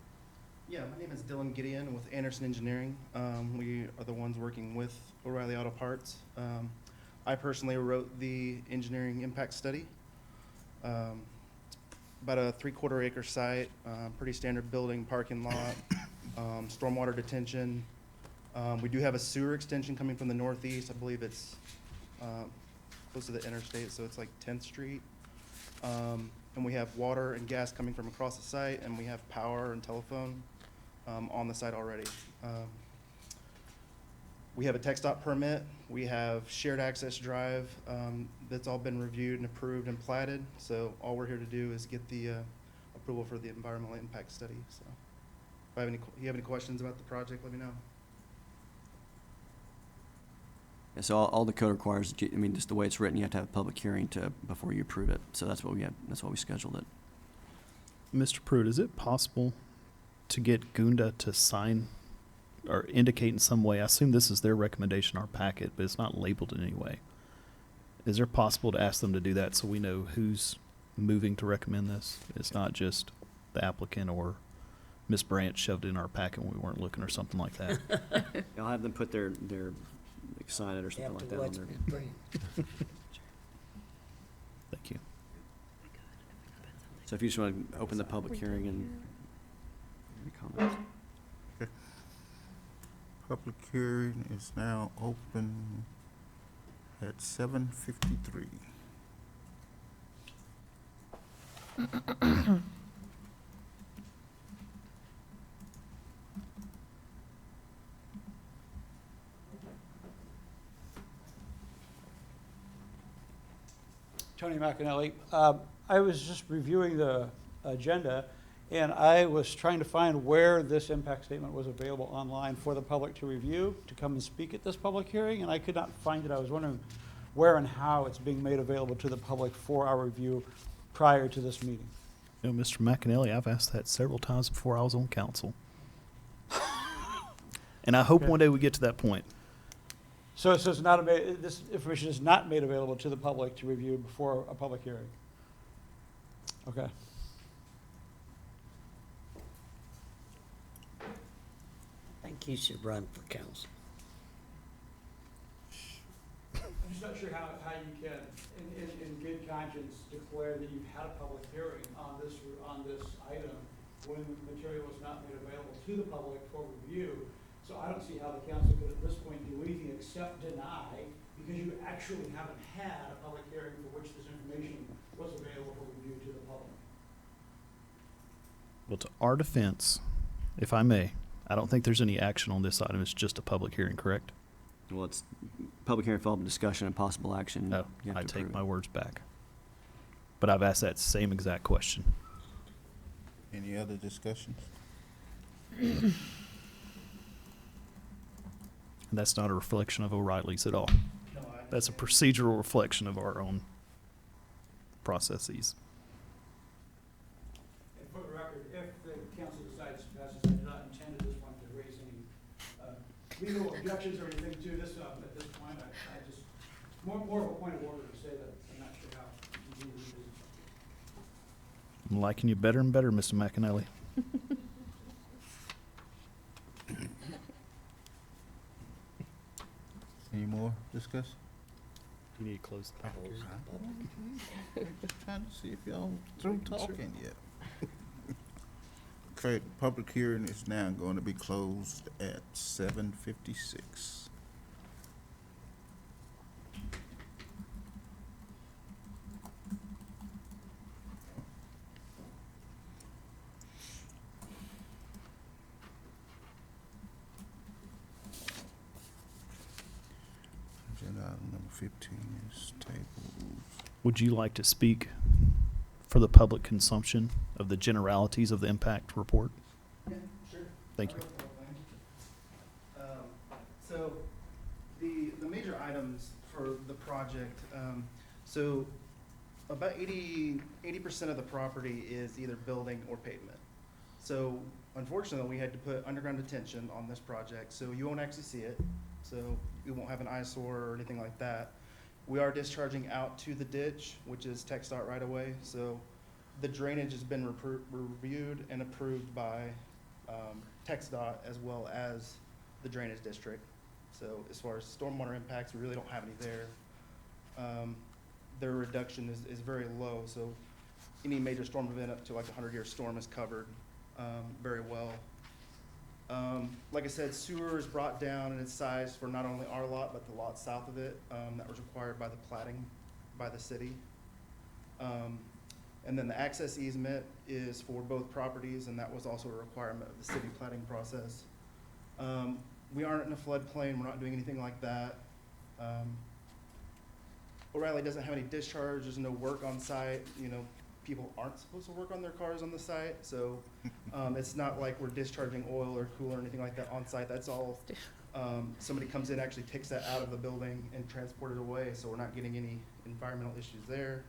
Yeah, my name is Dylan Gideon with Anderson Engineering. We are the ones working with O'Reilly Auto Parts. I personally wrote the engineering impact study. About a 3/4 acre site, pretty standard building, parking lot, stormwater detention. We do have a sewer extension coming from the northeast. I believe it's close to the interstate, so it's like 10th Street. And we have water and gas coming from across the site, and we have power and telephone on the site already. We have a TxDOT permit. We have shared access drive that's all been reviewed and approved and platted. So all we're here to do is get the approval for the environmental impact study. So if you have any questions about the project, let me know. Yeah, so all the code requires, I mean, just the way it's written, you have to have a public hearing before you approve it. So that's what that's why we scheduled it. Mr. Pruitt, is it possible to get Gunda to sign or indicate in some way? I assume this is their recommendation, our packet, but it's not labeled in any way. Is there possible to ask them to do that so we know who's moving to recommend this? It's not just the applicant or Ms. Branch shoved it in our packet when we weren't looking or something like that. I'll have them put their sign it or something like that on there. Thank you. So if you just want to open the public hearing and any comments. Public hearing is now open at 7:53. Tony McAnally. I was just reviewing the agenda, and I was trying to find where this impact statement was available online for the public to review, to come and speak at this public hearing, and I could not find it. I was wondering where and how it's being made available to the public for our review prior to this meeting. You know, Mr. McAnally, I've asked that several times before I was on council. And I hope Okay. one day we get to that point. So it's not this information is not made available to the public to review before a public hearing? Okay. I think you should run for council. I'm just not sure how you can, in good conscience, declare that you've had a public hearing on this item when the material was not made available to the public for review. So I don't see how the council could at this point do anything except deny, because you actually haven't had a public hearing for which this information was available for review to the public. Well, to our defense, if I may, I don't think there's any action on this item. It's just a public hearing, correct? Well, it's public hearing, followed by discussion and possible action. No, You have I to take approve my it. words back. But I've asked that same exact question. Any other discussions? And that's not a reflection of O'Reilly's at all. No, I That's a understand. procedural reflection of our own processes. And for the record, if the council decides to pass this, I do not intend at this point to raise any legal objections or anything to this at this point. I just, more of a point of order to say that I'm not sure how to continue this business. I'm liking you better and better, Mr. McAnally. Any more discuss? You need to close the public hearing. Trying to see if y'all through talking yet. Okay, the public hearing is now going to be closed at 7:56. Agenda item number 15 is tabled. Would you like to speak for the public consumption of the generalities of the impact report? Yeah, sure. Thank you. So the major items for the project, so about 80% of the property is either building or pavement. So unfortunately, we had to put underground detention on this project, so you won't actually see it. So you won't have an eyesore or anything like that. We are discharging out to the ditch, which is TxDOT right away. So the drainage has been reviewed and approved by TxDOT as well as the drainage district. So as far as stormwater impacts, we really don't have any there. Their reduction is very low, so any major storm event up to like a 100-year storm is covered very well. Like I said, sewer is brought down in its size for not only our lot, but the lot south of it, that was required by the platting by the city. And then the access easement is for both properties, and that was also a requirement of the city platting process. We aren't in a floodplain, we're not doing anything like that. O'Reilly doesn't have any discharge, there's no work on site, you know, people aren't supposed to work on their cars on the site, so it's not like we're discharging oil or cooler or anything like that on site. That's all, somebody comes in, actually takes that out of the building and transport it away, so we're not getting any environmental issues there.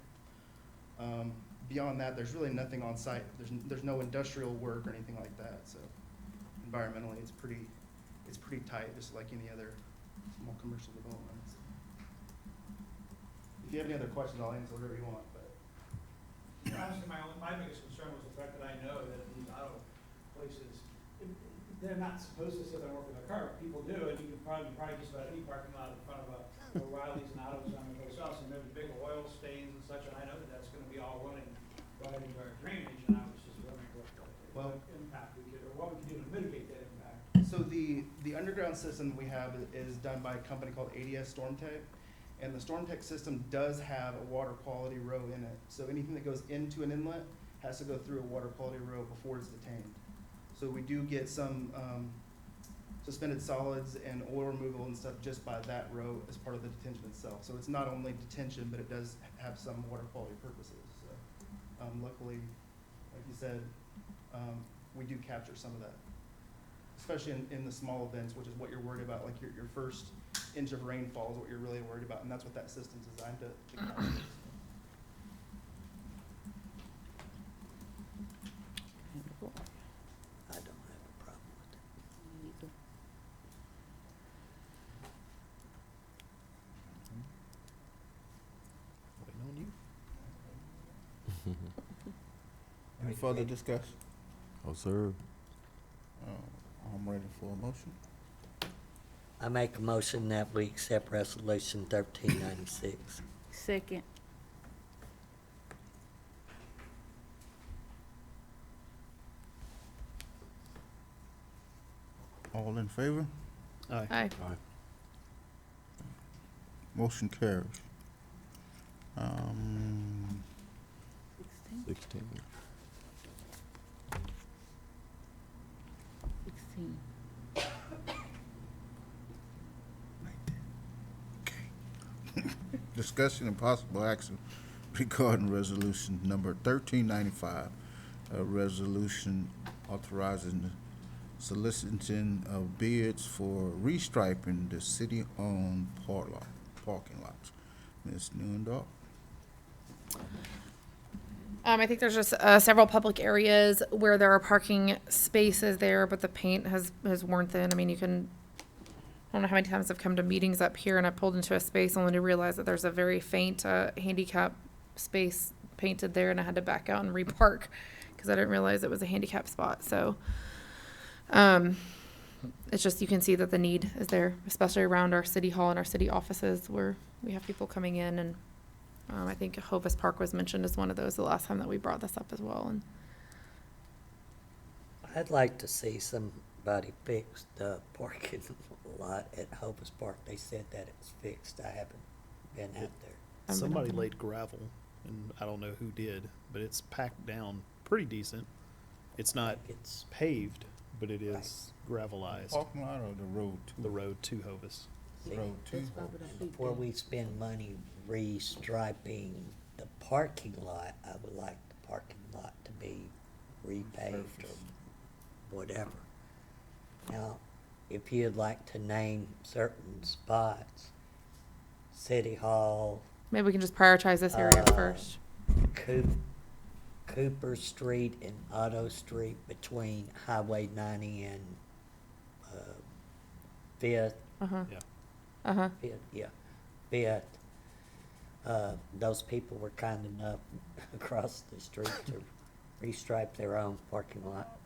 Beyond that, there's really nothing on site. There's no industrial work or anything like that, so environmentally, it's pretty tight, just like any other small commercial developments. If you have any other questions, I'll answer whatever you want, but. Honestly, my biggest concern was the fact that I know that these auto places, they're not supposed to sit there and work in their car, but people do, and you can probably just about any parking lot in front of a O'Reilly's and autos on the place else, and there's big oil stains and such, and I know that that's gonna be all running right into our drainage, and I was just wondering what impact we could, or what we could do to mitigate that impact. So the underground system we have is done by a company called ADS StormTech, and the StormTech system does have a water quality row in it. So anything that goes into an inlet has to go through a water quality row before it's detained. So we do get some suspended solids and oil removal and stuff just by that row as part of the detention itself. So it's not only detention, but it does have some water quality purposes. So luckily, like you said, we do capture some of that, especially in the small events, which is what you're worried about. Like your first inch of rainfall is what you're really worried about, and that's what that system's designed to capture. I don't have a problem with it. Waiting on you. Any further discussion? Oh, sir. I'm ready for a motion. I make a motion that we accept resolution 1396. Second. All in favor? Aye. Aye. Motion carries. 16. 16. Discussion and possible action regarding resolution number 1395, a resolution authorizing the soliciting of bids for restriping the city-owned parking lots. Ms. Newendorf? I think there's just several public areas where there are parking spaces there, but the paint has worn thin. I mean, I don't know how many times I've come to meetings up here and I pulled into a space only to realize that there's a very faint handicap space painted there, and I had to back out and repark because I didn't realize it was a handicap spot. So it's just, you can see that the need is there, especially around our city hall and our city offices where we have people coming in. And I think Hovis Park was mentioned as one of those the last time that we brought this up as well. And I'd like to see somebody fix the parking lot at Hovis Park. They said that it was fixed. I haven't been out there. Somebody laid gravel, and I don't know who did, but it's packed down pretty decent. It's not It's paved, but it is gravelized. Parking lot or the road to? The road to Hovis. Road to? before we spend money restriping the parking lot, I would like the parking lot to be repaved or whatever. Now, if you'd like to name certain spots, City Hall, maybe we can just prioritize this area Uh, first. Cooper Street and Otto Street between Highway 90 and Fifth, Uh-huh. Yeah. Uh-huh. Fifth. Those people were kind enough across the street to restripe their own parking lot.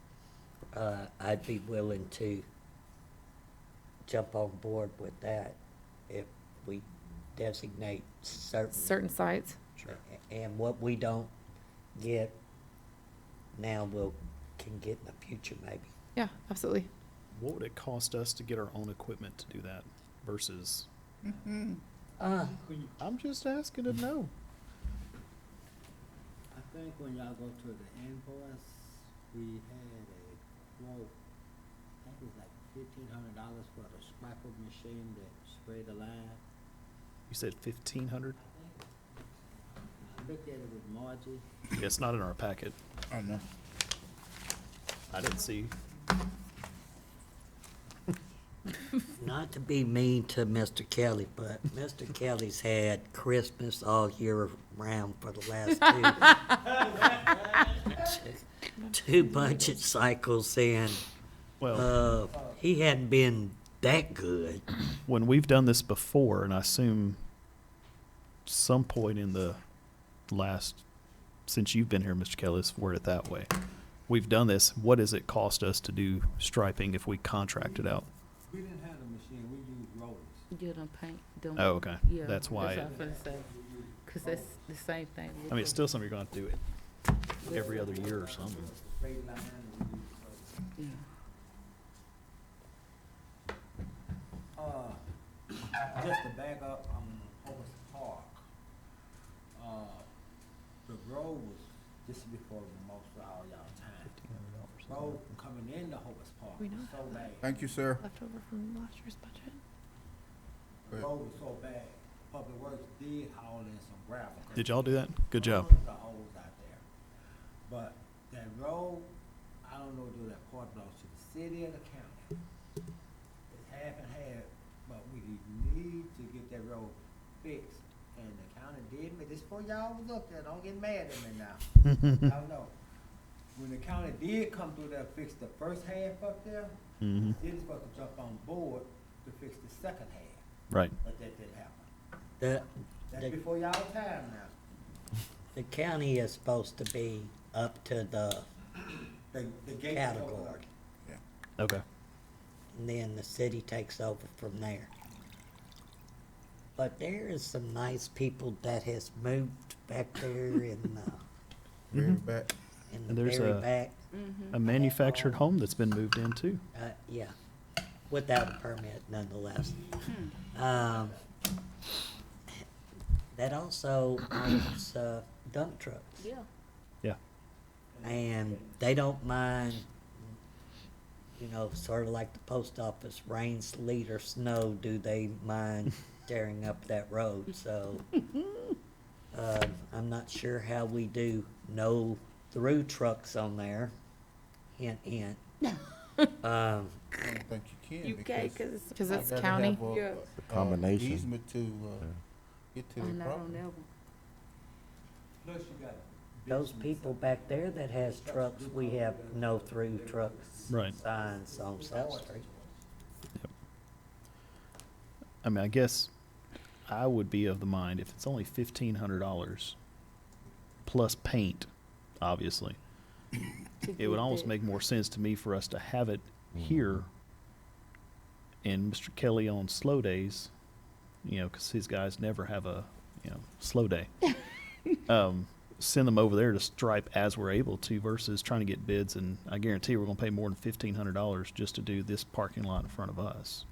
I'd be willing to jump on board with that if we designate Certain sites. and what we don't get now can get in the future maybe. Yeah, absolutely. What would it cost us to get our own equipment to do that versus? I'm just asking to know. I think when y'all go to the invoice, we had a quote, I think it was like $1,500 for the striper machine that sprayed the line. You said 1,500? I looked at it with Margie. Yeah, it's not in our packet. I know. I didn't see. Not to be mean to Mr. Kelly, but Mr. Kelly's had Christmas all year round for the last two budget cycles, and Well, he hadn't been that good. when we've done this before, and I assume some point in the last, since you've been here, Mr. Kelly, let's word it that way. We've done this. What does it cost us to do striping if we contract it out? We didn't have the machine, we used rollers. Get them paint, them. Oh, okay. Yeah, That's why. That's what I'm finna say. Cause that's the same thing. I mean, it's still something you're going to have to do it every other year or something. Straight line, and we used rollers. Yeah. Just to back up, Hovis Park, the road was, this is before most of all y'all time. Road coming into Hovis Park We was know so bad. Thank you, sir. Left over from last year's budget. The road was so bad, Public Works did haul in some gravel. Did y'all do that? Good job. Tons of holes out there. But that road, I don't know, do that part belongs to the city or the county. It's half and half, but we need to get that road fixed. And the county did, but this before y'all was up there, don't get mad at me now. I don't know. When the county did come through there, fix the first half up there, Mhm. they was supposed to jump on board to fix the second half, Right. but that didn't happen. The, That's the, before y'all time now. the county is supposed to be up to the The gate. category, Okay. and then the city takes over from there. But there is some nice people that has moved back there in Very back. in the And there's very a- back. A manufactured home that's been moved in too. Yeah, without a permit nonetheless. Um, that also owns dump trucks. Yeah. Yeah. And they don't mind, sort of like the post office, rain, sleet, or snow, do they mind tearing up that road? So, I'm not sure how we do no through trucks on there. Hint, hint. I don't think you can. You can't, cause Because I it's gotta county. have Yeah. combination. Easement to, get to I'm the not on property. that one. Plus you got Those people back there that has trucks, we have no through trucks Right. signs on South Street. I mean, I guess I would be of the mind if it's only $1,500 plus paint, obviously, it would almost make more sense to me for us to have it here and Mr. Kelly on slow days, you know, because his guys never have a, you know, slow day. Send them over there to stripe as we're able to versus trying to get bids, and I guarantee we're gonna pay more than $1,500 just to do this parking lot in front of us.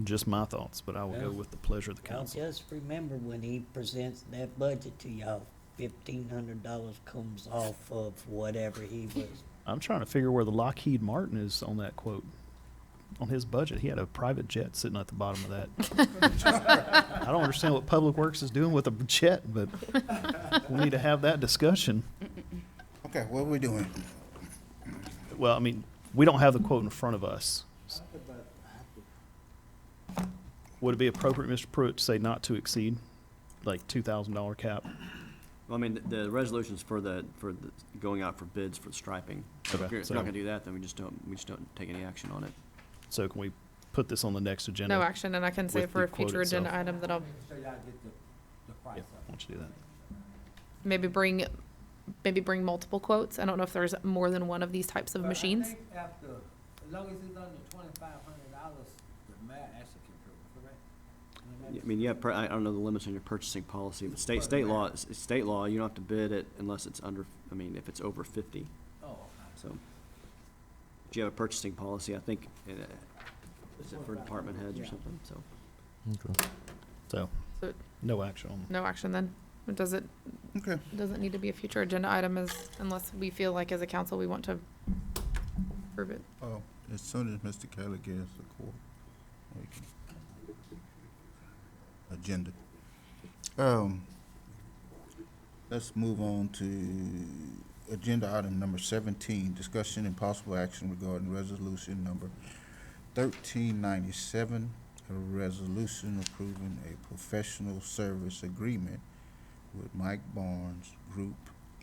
Just my thoughts, but I will go Well, with the pleasure of the Y'all council. just remember when he presents that budget to y'all, $1,500 comes off of whatever he was. I'm trying to figure where the Lockheed Martin is on that quote. On his budget, he had a private jet sitting at the bottom of that. I don't understand what Public Works is doing with a jet, but we need to have that discussion. Okay, what are we doing? Well, I mean, we don't have the quote in front of us. Would it be appropriate, Mr. Pruitt, to say not to exceed, like $2,000 cap? Well, I mean, the resolution's for the going out for bids for the striping. So Okay, if you're so- not gonna do that, then we just don't take any action on it. So can we put this on the next agenda? No action, and I can say with for the a future quote agenda itself? item that I'll so y'all get the price Yeah, up. why don't you do that? maybe bring multiple quotes. I don't know if there's more than one of these types of But machines. I think after, as long as it's under $2,500, the mayor actually can approve it, correct? I mean, I don't know the limits on your purchasing policy, but state law, you don't have to bid it unless it's under, I mean, if it's over 50. Oh, okay. So, do you have a purchasing policy? I think, is it for department heads or something? So, So, So- no action on No action then. It doesn't Okay. need to be a future agenda item unless we feel like as a council we want to approve it. As soon as Mr. Kelly gets the quote, we can. Agenda. Let's move on to agenda item number 17, discussion and possible action regarding resolution number 1397, a resolution approving a professional service agreement with Mike Barnes Group,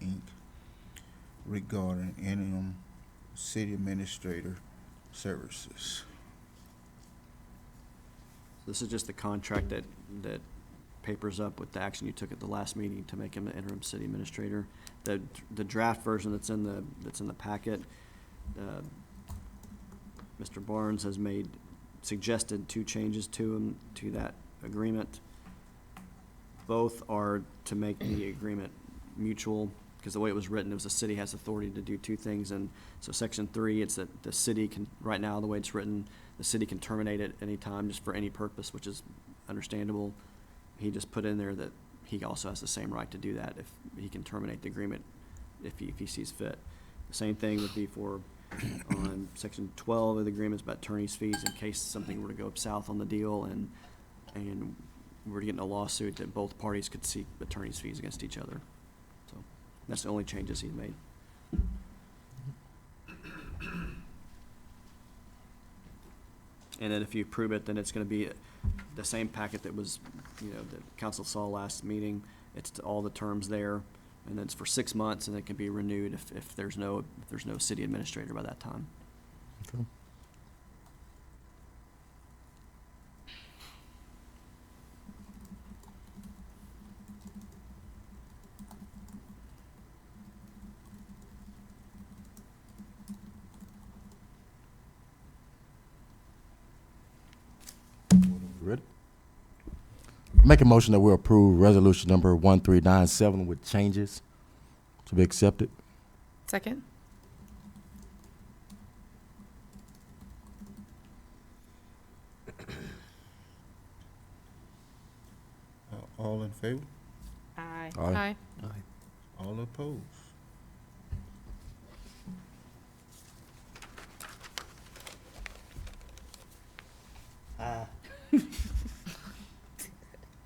Inc. regarding interim city administrator services. this is just the contract that papers up with the action you took at the last meeting to make him the interim city administrator. The draft version that's in the packet, Mr. Barnes has suggested 2 changes to that agreement. Both are to make the agreement mutual, because the way it was written, it was the city has authority to do 2 things, and so section 3, it's that the city can, right now, the way it's written, the city can terminate it any time, just for any purpose, which is understandable. He just put in there that he also has the same right to do that if he can terminate the agreement if he sees fit. The same thing would be for, on section 12 of the agreement, about attorney's fees in case something were to go south on the deal and we were to get in a lawsuit that both parties could seek attorney's fees against each other. So that's the only changes he's made. And then if you approve it, then it's gonna be the same packet that was, that council saw last meeting. It's all the terms there, and then it's for 6 months, and it can be renewed if there's no city administrator by that time. Ready? Make a motion that we approve resolution number 1397 with changes to be accepted. Second? All in favor? Aye. Aye. All opposed?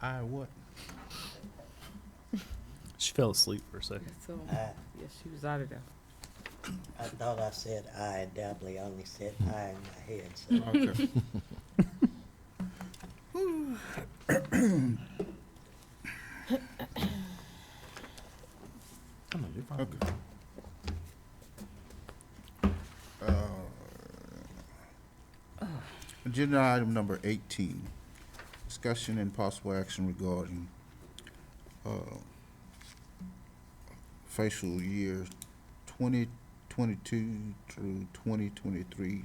Aye what? She fell asleep for a second. So, Aye. yeah, she was out of there. I thought I said I and doubly only said I in my head, so. Okay. Come on, you're fine. Okay. Agenda item number 18, discussion and possible action regarding fiscal year 2022 through 2023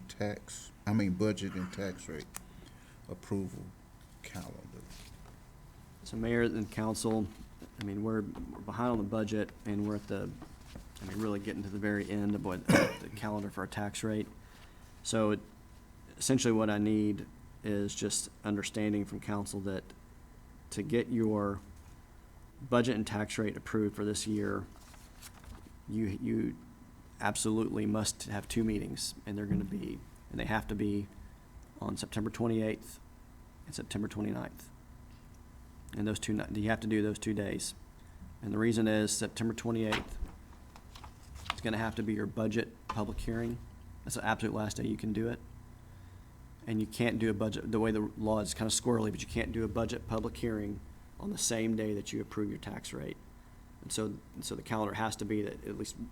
budget and tax rate approval calendar. So Mayor and Council, I mean, we're behind on the budget, and we're at really getting to the very end of what, the calendar for our tax rate. So essentially what I need is just understanding from council that to get your budget and tax rate approved for this year, you absolutely must have two meetings, and they have to be on September 28th and September 29th. And you have to do those 2 days. And the reason is September 28th is gonna have to be your budget public hearing. That's the absolute last day you can do it. And you can't do a budget, the way the law is kind of squirrely, but you can't do a budget public hearing on the same day that you approve your tax rate. And so the calendar has to be that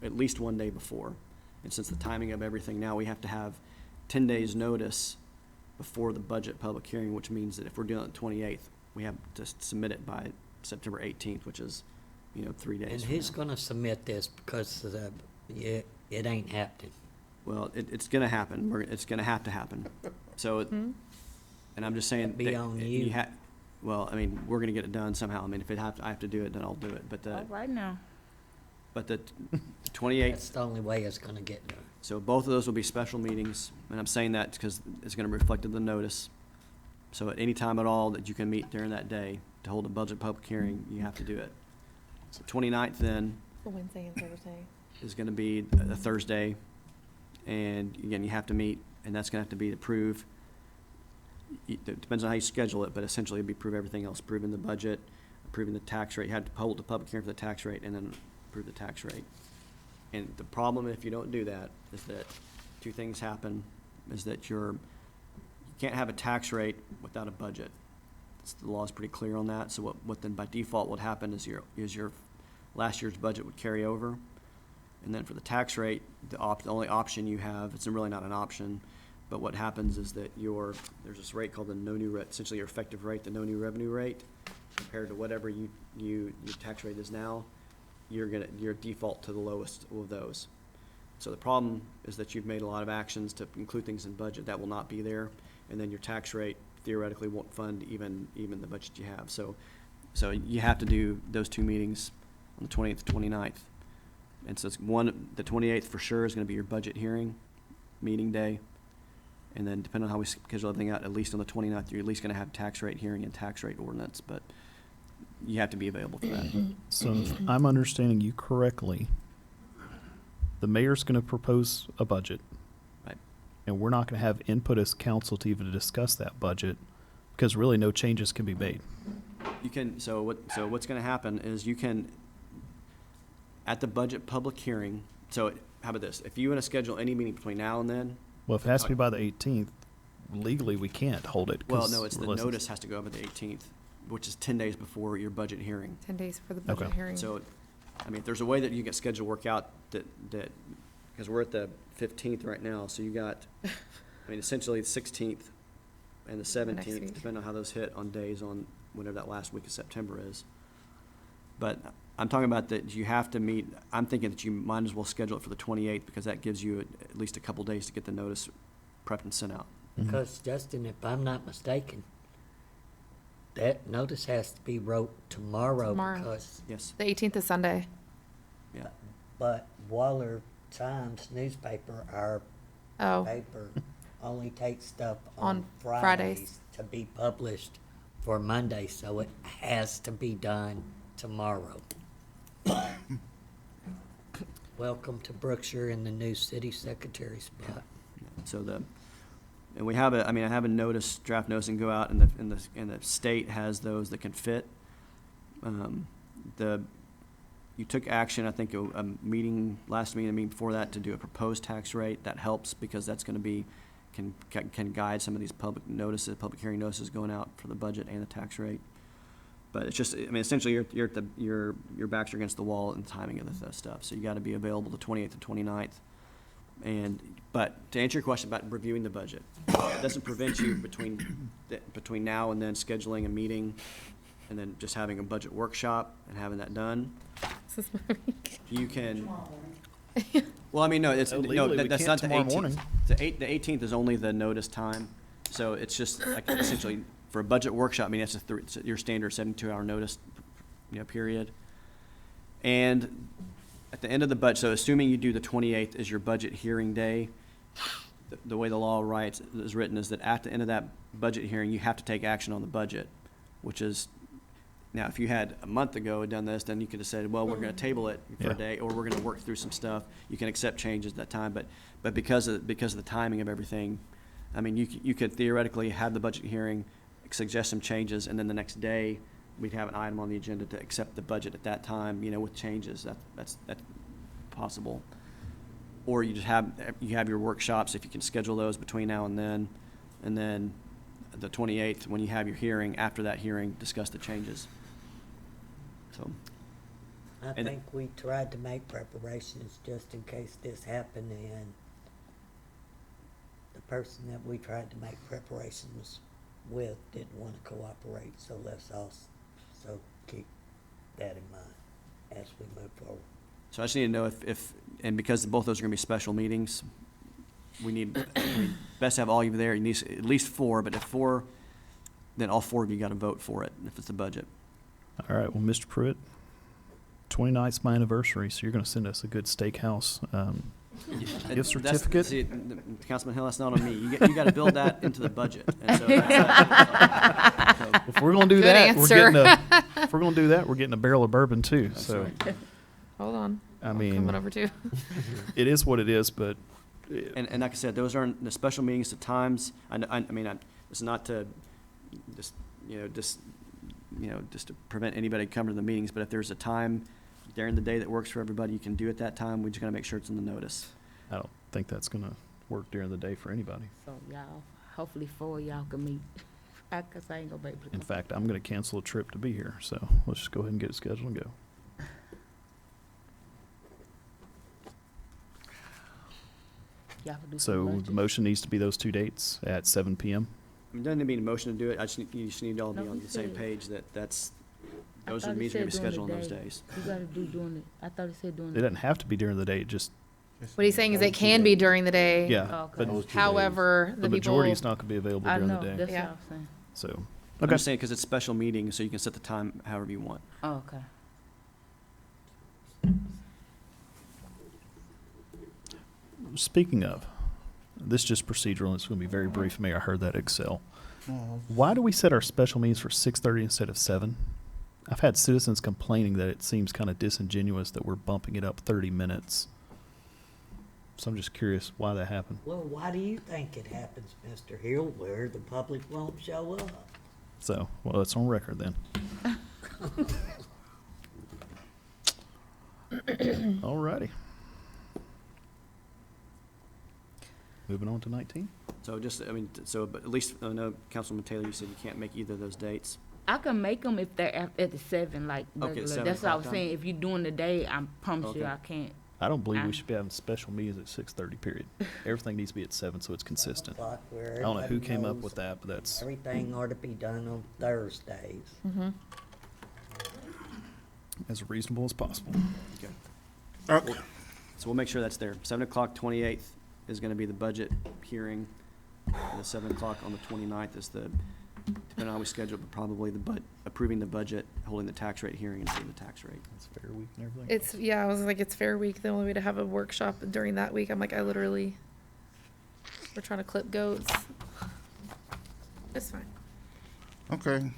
at least 1 day before. And since the timing of everything now, we have to have 10 days notice before the budget public hearing, which means that if we're doing it on the 28th, we have to submit it by September 18th, which is, 3 days And from who's now. gonna submit this, because it ain't happening. Well, it's gonna happen. It's gonna have to happen. So, and I'm just saying. That'd be on you. Well, I mean, we're gonna get it done somehow. I mean, if I have to do it, then I'll do it. But All right now. the 28th, That's the only way it's gonna get done. so both of those will be special meetings. And I'm saying that because it's gonna reflect in the notice. So at any time at all that you can meet during that day to hold a budget public hearing, you have to do it. So 29th then Wednesday and Thursday. is gonna be a Thursday. And again, you have to meet, and that's gonna have to be approved. It depends on how you schedule it, but essentially it'd be approve everything else, approving the budget, approving the tax rate. You have to hold the public hearing for the tax rate and then approve the tax rate. And the problem, if you don't do that, is that two things happen, is that you can't have a tax rate without a budget. The law is pretty clear on that. So what then by default would happen is your last year's budget would carry over. And then for the tax rate, the only option you have, it's really not an option, but what happens is that there's this rate called the no new rate, essentially your effective rate, the no new revenue rate, compared to whatever your tax rate is now, you're default to the lowest of those. So the problem is that you've made a lot of actions to include things in budget that will not be there, and then your tax rate theoretically won't fund even the budget you have. So you have to do those two meetings on the 20th, 29th. And so the 28th for sure is gonna be your budget hearing, meeting day. And then depending on how we schedule everything out, at least on the 29th, you're at least gonna have tax rate hearing and tax rate ordinance, but you have to be available for that. So if I'm understanding you correctly, the mayor's gonna propose a budget. Right. And we're not gonna have input as council to even discuss that budget, because really no changes can be made. You can, so what's gonna happen is you can, at the budget public hearing, so how about this? If you wanna schedule any meeting between now and then. Well, if it has to be by the 18th, legally we can't hold it. Well, 'cause no, it's the we're listening. notice has to go over the 18th, which is 10 days before your budget hearing. 10 days for the budget Okay. hearing. So, I mean, if there's a way that you get schedule work out that, because we're at the 15th right now, so you got, I mean, essentially the 16th and the 17th, week. depending on how those hit on days on whenever that last week of September is. But I'm talking about that you have to meet, I'm thinking that you might as well schedule it for the 28th, because that gives you at least a couple days to get the notice prepped and sent out. Because Justin, if I'm not mistaken, that notice has to be wrote tomorrow Tomorrow. because, Yes, The 18th is Sunday. yeah. but Waller Times newspaper, our Oh, paper, only takes stuff On on Fridays. Fridays to be published for Monday, so it has to be done tomorrow. Welcome to Brookshire in the new city secretary spot. So and we have I have a notice, draft notice, and go out, and the state has those that can fit. you took action, I think, a meeting, last meeting, the meeting before that, to do a proposed tax rate. That helps because that's gonna be, can guide some of these public notices, public hearing notices going out for the budget and the tax rate. But it's just, I mean, essentially, your backs are against the wall in the timing of the stuff. So you gotta be available the 28th and 29th. But to answer your question about reviewing the budget, it doesn't prevent you between now and then scheduling a meeting and then just having a budget workshop and having that done. You can, well, I mean, no, it's, No, no, legally, we that's can't not the tomorrow 18th. morning. The 18th is only the notice time. So it's just like essentially for a budget workshop, I mean, that's it's your standard 72-hour notice, period. And at the end of the budget, so assuming you do the 28th as your budget hearing day, the way the law is written is that at the end of that budget hearing, you have to take action on the budget, which is, now, if you had a month ago done this, then you could have said, well, we're gonna table it for Yeah. a day, or we're gonna work through some stuff. You can accept changes at that time, but because of the timing of everything, I mean, you could theoretically have the budget hearing, suggest some changes, and then the next day, we'd have an item on the agenda to accept the budget at that time, with changes. That's possible. Or you just have your workshops, if you can schedule those between now and then the 28th, when you have your hearing, after that hearing, discuss the changes. So, I and- think we tried to make preparations just in case this happened, and the person that we tried to make preparations with didn't want to cooperate, so let's also keep that in mind as we move forward. So I just need to know if and because both those are gonna be special meetings, we best have all of you there. You need at least 4, but if 4, then all 4 of you gotta vote for it if it's the budget. All right, well, Mr. Pruitt, 29th's my anniversary, so you're gonna send us a good steakhouse, gift certificate? See, Councilman Hill, that's not on me. You gotta build that into the budget. And so that's, so If we're gonna do Good that, answer. if we're gonna do that, we're getting a barrel of bourbon too, That's so, right. Hold on. I I'm mean, coming over too. it is what it is, but And like I said, those aren't the special meetings, the times. I mean, it's not to just to prevent anybody coming to the meetings. But if there's a time during the day that works for everybody, you can do it that time. We just gotta make sure it's in the notice. I don't think that's gonna work during the day for anybody. So y'all, hopefully 4 of y'all can meet. Cause I ain't gonna be able to. In fact, I'm gonna cancel a trip to be here, so let's just go ahead and get it scheduled and go. Y'all can do some So the budget. motion needs to be those 2 dates at 7 PM. I mean, doesn't need a motion to do it. You just need all to be No, on he the same said- page those I are thought the he meetings are gonna be said during scheduled the on those day. days. You gotta do doing it. I thought it said doing It doesn't have to be during the day, just, What he's saying is it can be during the day. yeah. Okay. But However, the the majority people, is not gonna be available I during know, the day, that's Yeah. what I'm saying. so, I'm okay. just saying, because it's special meetings, so you can set the time however you want. Oh, okay. Speaking of, this is just procedural, and it's gonna be very brief, Mayor, I heard that Excel. Why do we set our special meetings for 6:30 instead of 7? I've had citizens complaining that it seems kind of disingenuous that we're bumping it up 30 minutes. So I'm just curious why that happened. Well, why do you think it happens, Mr. Hill, where the public won't show up? So, well, it's on record then. Alrighty. Moving on to 19. So but at least, I know Councilman Taylor, you said you can't make either of those dates. I can make them if they're at the 7, like Okay, regular. 7 That's what I was o'clock saying. If you're doing the day, I promise you Okay. I can't. I don't believe we should be having special meetings at 6:30, period. Everything needs to be at 7, so it's consistent. Clock where I don't know who everybody came up knows with that, but that's, Everything ought to be done on Thursdays. as reasonable as possible. Okay. Okay. So we'll make sure that's there. 7 o'clock, 28th is gonna be the budget hearing. And the 7 o'clock on the 29th is depending on how we schedule it, but probably approving the budget, holding the tax rate hearing, and setting the tax rate. It's fair week and everything. it's, yeah, I was like, it's fair week. The only way to have a workshop during that week, I'm like, we're trying to clip goats. It's fine. Okay,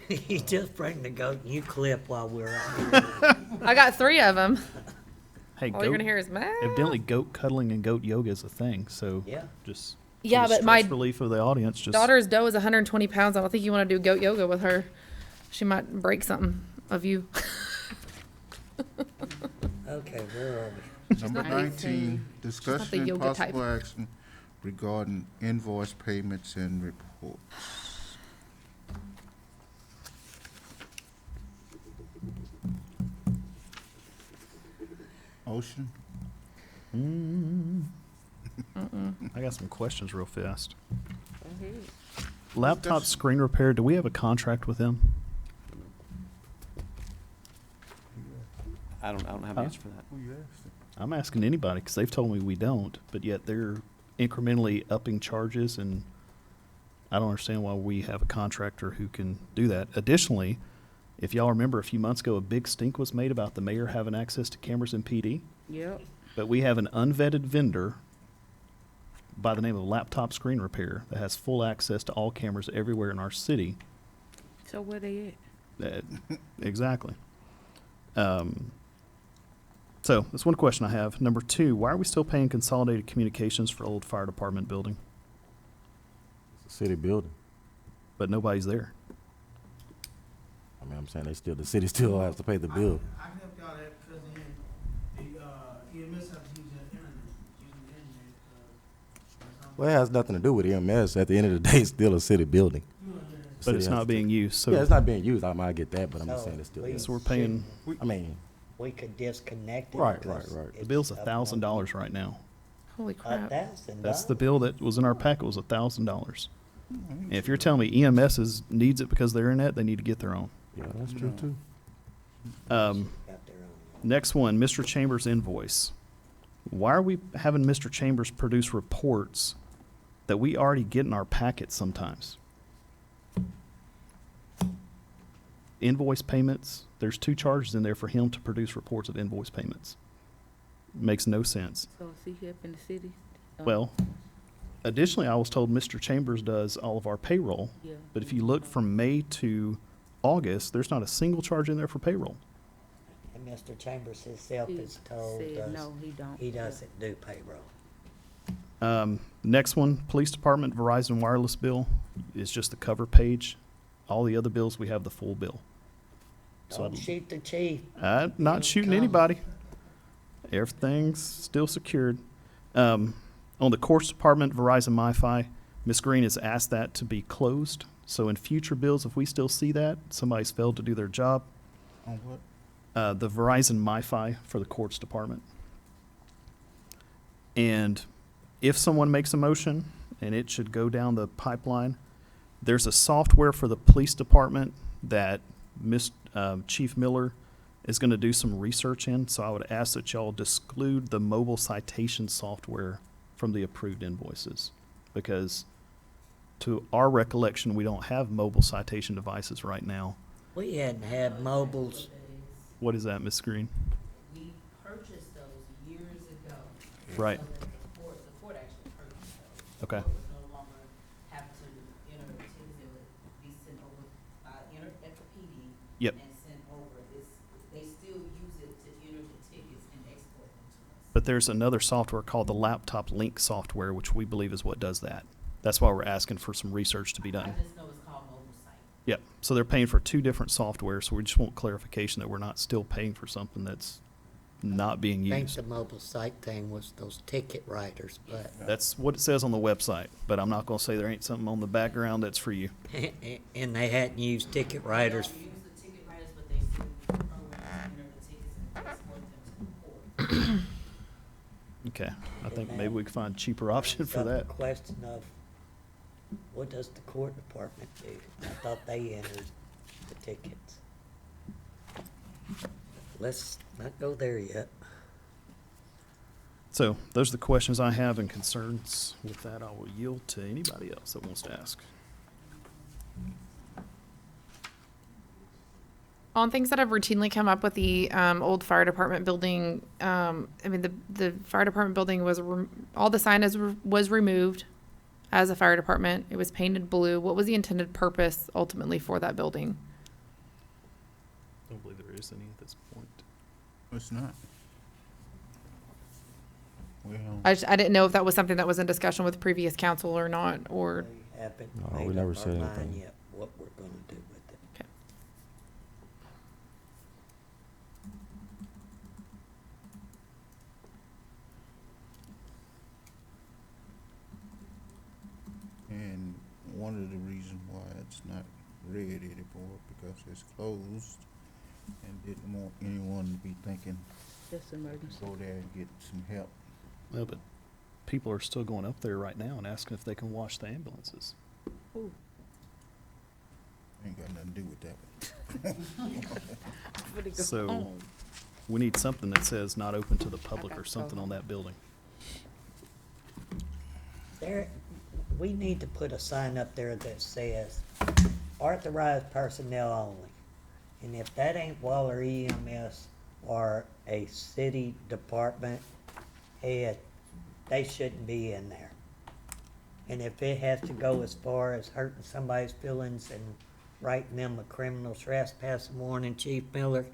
You just bring the goat and you clip while we're out. I got 3 of them. Hey, All you're goat, gonna hear is meh. evidently goat cuddling and goat yoga is a thing, so Yeah. just Yeah, for the but my stress relief of the audience, just daughter's doe is 120 pounds. I don't think you want to do goat yoga with her. She might break something of you. Okay, where are we? Number not 19, the discussion and yoga type. possible action regarding invoice payments and reports. Motion? I got some questions real fast. Laptop screen repair, do we have a contract with them? I don't have an Huh? answer for that. Who you asking? I'm asking anybody, because they've told me we don't, but yet they're incrementally upping charges, and I don't understand why we have a contractor who can do that. Additionally, if y'all remember a few months ago, a big stink was made about the mayor having access to cameras in PD, Yep. but we have an unvetted vendor by the name of Laptop Screen Repair that has full access to all cameras everywhere in our city. So where they at? Exactly. So that's one question I have. Number two, why are we still paying Consolidated Communications for old fire department building, It's a city building. but nobody's there? I mean, I'm saying the city still has to pay the bill. I can help y'all that because the EMS have to use the internet, using the internet. Well, it has nothing to do with EMS. At the end of the day, it's still a city building. But it's not being used, so. Yeah, it's not being used. I might get that, but I'm just So saying it's still. we So we're paying, I mean, We could disconnect it. Right, because right, right. the it's bill's up on- $1,000 right now. Holy crap. $1,000. That's the bill that was in our packet, was $1,000. And if you're telling me EMS needs it because of their internet, they need to get their own. yeah, that's true too. Got their own. Next one, Mr. Chambers invoice. Why are we having Mr. Chambers produce reports that we already get in our packet sometimes? Invoice payments, there's 2 charges in there for him to produce reports of invoice payments. Makes no sense. So is he helping the city? Well, additionally, I was told Mr. Chambers does all of our payroll, Yeah. but if you look from May to August, there's not a single charge in there for payroll. And Mr. Chambers himself He is told said us no, he don't. he doesn't do payroll. Next one, Police Department Verizon Wireless bill is just the cover page. All the other bills, we have the full bill. So Don't shoot the chief. I'm not shooting anybody. Everything's still secured. On the Courts Department, Verizon MiFi, Ms. Green has asked that to be closed. So in future bills, if we still see that, somebody's failed to do their job. On what? The Verizon MiFi for the Courts Department. And if someone makes a motion, and it should go down the pipeline, there's a software for the police department that Chief Miller is going to do some research in, so I would ask that y'all exclude the mobile citation software from the approved invoices, because to our recollection, we don't have mobile citation devices right now. We hadn't had mobiles. What is that, Ms. Green? We purchased those years ago. Right. So that the court actually purchased those. Okay. The court would no longer have to enter tickets. It would be sent over, entered at the PD. Yep. And sent over. They still use it to enter the tickets and export them to us. But there's another software called the Laptop Link software, which we believe is what does that. That's why we're asking for some research to be done. I just know it's called mobile site. Yep. So they're paying for 2 different softwares, so we just want clarification that we're not still paying for something that's not being I think used. the mobile site thing was those ticket writers, but That's what it says on the website, but I'm not gonna say there ain't something on the background that's for you. and they hadn't used ticket writers. They don't use the ticket writers, but they still program to enter the tickets and export them to the court. Okay. I think maybe we can find a cheaper option for Some that. question of, what does the court department do? I thought they entered the tickets. Let's not go there yet. So those are the questions I have and concerns. With that, I will yield to anybody else that wants to ask. On things that have routinely come up with the old fire department building, I mean, the fire department building was, all the signage was removed as a fire department. It was painted blue. What was the intended purpose ultimately for that building? I don't believe there is any at this point. It's not. Well, I didn't know if that was something that was in discussion with previous council or not, or, We haven't No, we made never up our said mind anything. yet what we're gonna do with it. it's not read anymore because it's closed and didn't want anyone to be thinking Just to emergency. go there and get some help. Well, but people are still going up there right now and asking if they can wash the ambulances. Ooh. Ain't got nothing to do with that. Pretty good. So we need something that says not open to the public or something on that building. There, we need to put a sign up there that says authorized personnel only. And if that ain't Waller EMS or a city department head, they shouldn't be in there. And if it has to go as far as hurting somebody's feelings and writing them a criminal trespass warning, Chief Miller,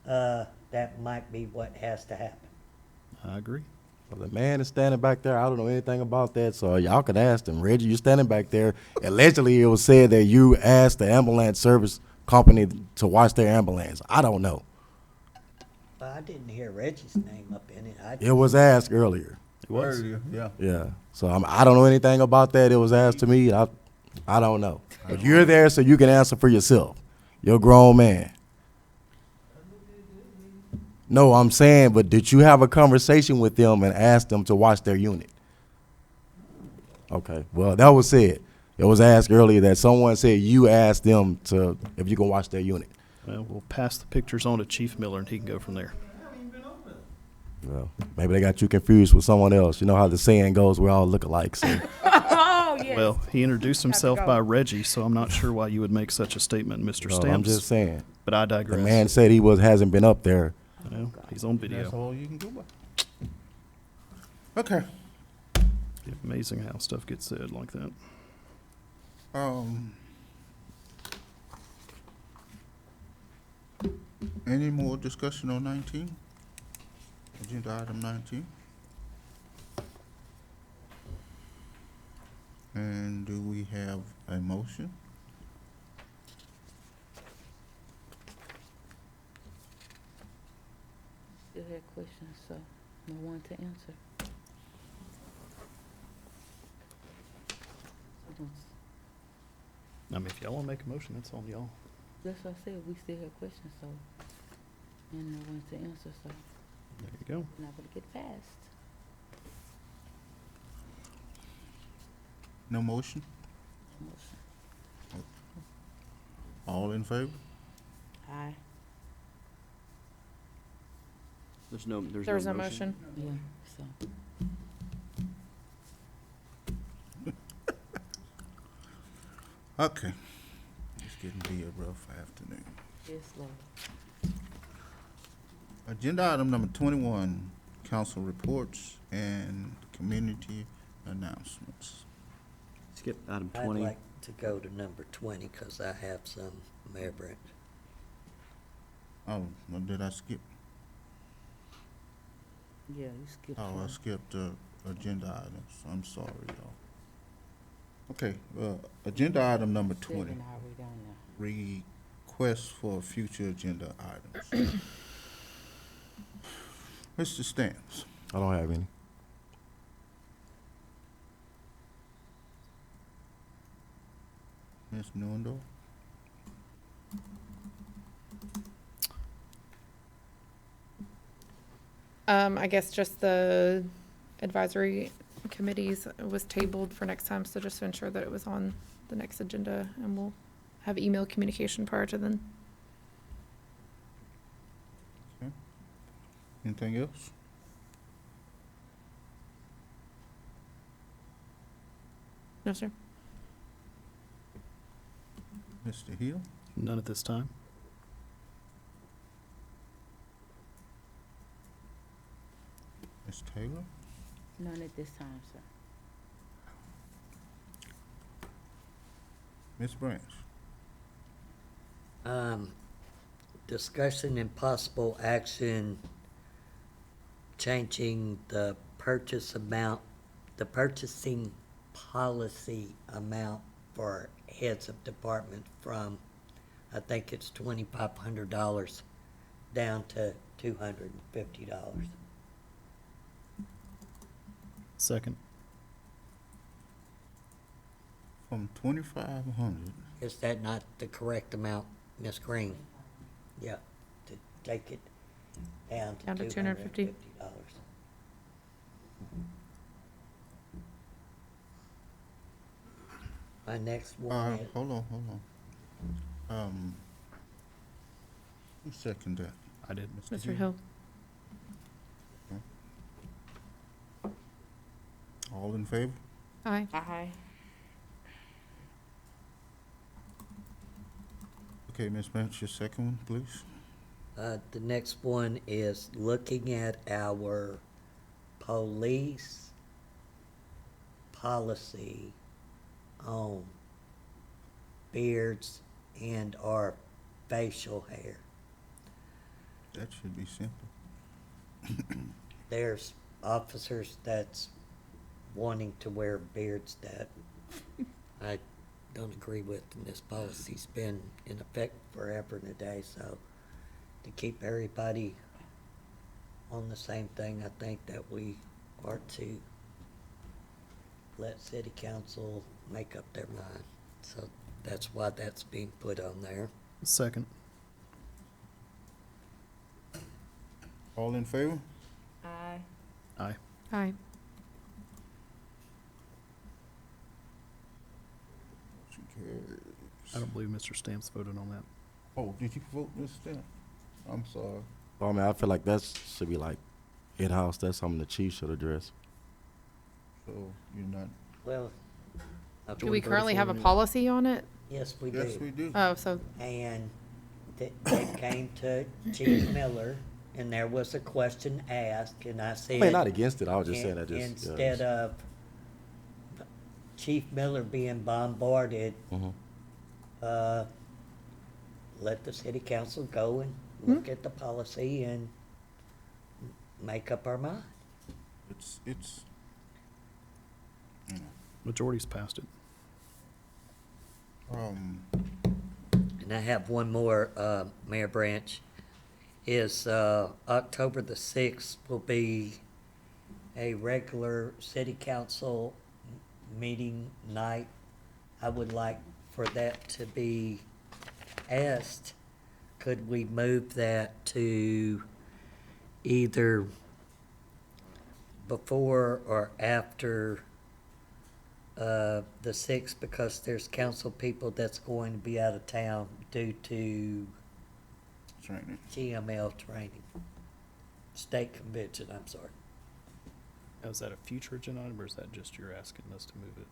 that might be what has to happen. I agree. Well, the man is standing back there. I don't know anything about that, so y'all could ask him. Reggie, you're standing back there. Allegedly, it was said that you asked the ambulance service company to watch their ambulance. I don't know. But I didn't hear Reggie's name up in it. It was asked earlier. It was. Earlier, yeah. Yeah. So I don't know anything about that. It was asked to me. I don't know. But you're there, so you can answer for yourself. You're a grown man. No, I'm saying, but did you have a conversation with them and ask them to watch their unit? Okay. Well, that was said. It was asked earlier that someone said you asked them to if you can watch their unit. Well, we'll pass the pictures on to Chief Miller and he can go from there. Well, maybe they got you confused with someone else. You know how the saying goes, we all look alike. So. Oh, yes. Well, he introduced himself go. by Reggie, so I'm not sure why you would make such a statement, Mr. No, Stamps. I'm just saying. But I digress. The man said he hasn't been up there. Well, he's on That's video. all you can go by. Okay. Amazing how stuff gets said like that. Any more discussion on 19? Agenda item 19? And do we have a motion? Still had questions, so no one to answer. I mean, if y'all want to make a motion, that's on y'all. That's what I said, we still have questions, so, and no one to answer, so There you go. not gonna get fast. No motion? All in favor? Aye. There's no There's no motion. Yeah, so. Okay. It's getting to be a rough afternoon. Yes, Lord. Agenda item number 21, council reports and community announcements. Skip item I'd 20. like to go to number 20 because I have some, Mayor Brent. Oh, well, did I skip? Yeah, you skipped Oh, I one. skipped agenda items. I'm sorry, y'all. Okay, agenda item number 20, Seven already down there. request for future agenda items. Mr. Stamps. I don't have any. Ms. Newendorf. I guess just the advisory committees was tabled for next time, so just to ensure that it was on the next agenda, and we'll have email communication prior to then. Anything else? No, sir. Mr. Hill? None at this time. Ms. Taylor? None at this time, sir. Ms. Branch? Discussion and possible action changing the purchase amount, the purchasing policy amount for heads of department from, I think it's $2,500 down to $250. Second. from 2,500. Is that not the correct amount, Ms. Green? Yeah, to take it down Down to to $250. $250. My next one is, Hold on. Who seconded that? I did. Mr. Hill. All in favor? Aye. Aye. Okay, Ms. Branch, your second one, please. the next one is looking at our police policy on beards and our facial hair. That should be simple. There's officers that's wanting to wear beards that I don't agree with, and this policy's been in effect forever and a day, so to keep everybody on the same thing, I think that we are to let city council make up their mind. So that's why that's being put on there. Second. All in favor? Aye. Aye. Aye. Motion carries. I don't believe Mr. Stamps voted on that. Oh, did you vote, Mr. Stamp? I'm sorry. I mean, I feel like that should be like in-house. That's something the chief should address. So you're not, Well, Do we currently have a policy on it? yes, we do. yes, we do. Oh, so, And they came to Chief Miller, and there was a question asked, and I I said. mean, not against it. I was just saying that just. Instead of Chief Miller being bombarded, Mhm. let the city council go and look at the policy and make up our mind. It's, Majority's passed it. And I have one more, Mayor Branch, is, October the 6th will be a regular city council meeting night. I would like for that to be asked. Could we move that to either before or after the 6th, because there's council people that's going to be out of town due to training. GML training. State convention, I'm sorry. Now, is that a future agenda item, or is that just you're asking us to move it?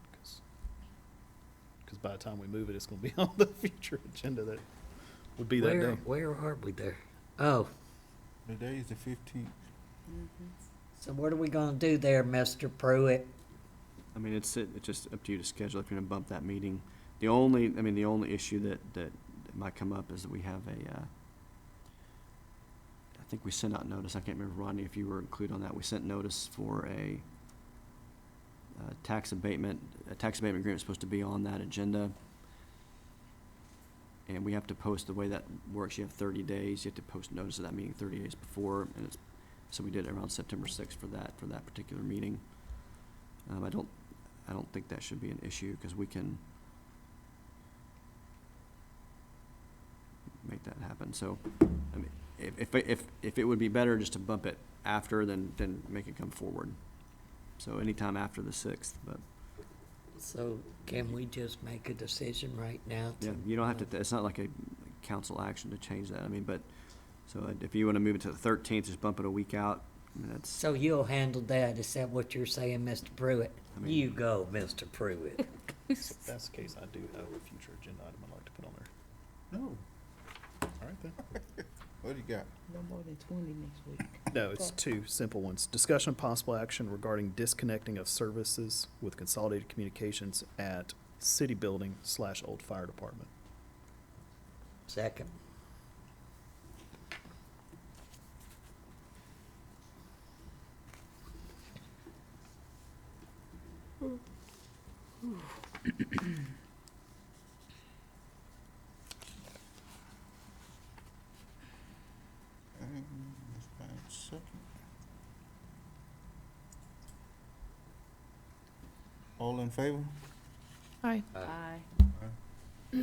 Because by the time we move it, it's going to be on the future agenda that would be that day. Where are we there? Oh, The day is the 15th. so what are we gonna do there, Mr. Pruitt? I mean, it's just up to you to schedule if you're gonna bump that meeting. The only issue that might come up is that we have I think we sent out notice, I can't remember, Rodney, if you were included on that. We sent notice for a tax abatement agreement is supposed to be on that agenda. And we have to post, the way that works, you have 30 days, you have to post notice of that meeting 30 days before, and so we did it around September 6th for that particular meeting. I don't think that should be an issue, because we can make that happen. So, I mean, if it would be better just to bump it after, then make it come forward. So anytime after the 6th, but. So can we just make a decision right now? Yeah, you don't have to, it's not like a council action to change that, I mean, but, so if you wanna move it to the 13th, just bump it a week out, I mean, that's. So you'll handle that, is that what you're saying, Mr. Pruitt? I mean- You go, Mr. Pruitt. If that's the case, I do have a future agenda item I'd like to put on there. No. All right, then. What do you got? No more than 20 next week. No, it's two simple ones. Discussion of possible action regarding disconnecting of services with Consolidated Communications at City Building / Old Fire Department. Second. Ms. Branch, second. All in favor? Aye. Aye. Go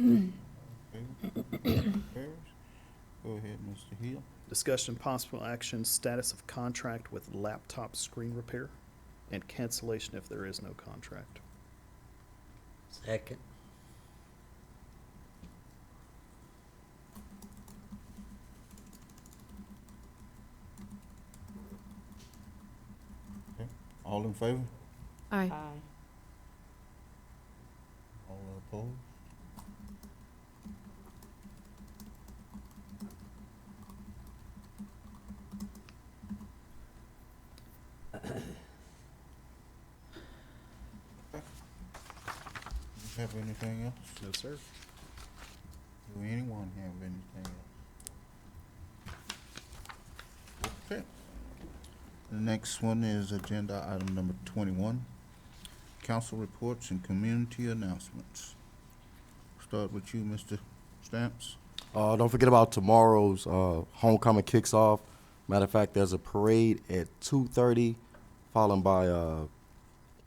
ahead, Mr. Hill. Discussion possible action, status of contract with laptop screen repair, and cancellation if there is no contract. Second. Okay. All in favor? Aye. All opposed? You have anything else? No, sir. Do anyone have anything else? Okay. The next one is agenda item number 21, council reports and community announcements. Start with you, Mr. Stamps. Don't forget about tomorrow's homecoming kicks off. Matter of fact, there's a parade at 2:30, followed by a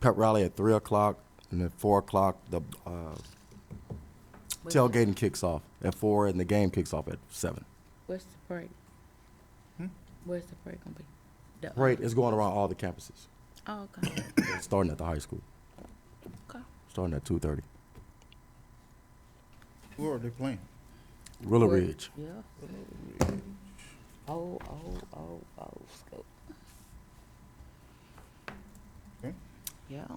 pep rally at 3 o'clock, and at 4 o'clock the tailgating kicks off at 4, and the game kicks off at 7. Where's the parade? Hmm? Where's the parade gonna be? The- Parade is going around all the campuses. Oh, okay. It's starting at the high school. Okay. Starting at 2:30. Who are they playing? Willow Where- Ridge. Yeah. Oh, scope. Okay. Yeah.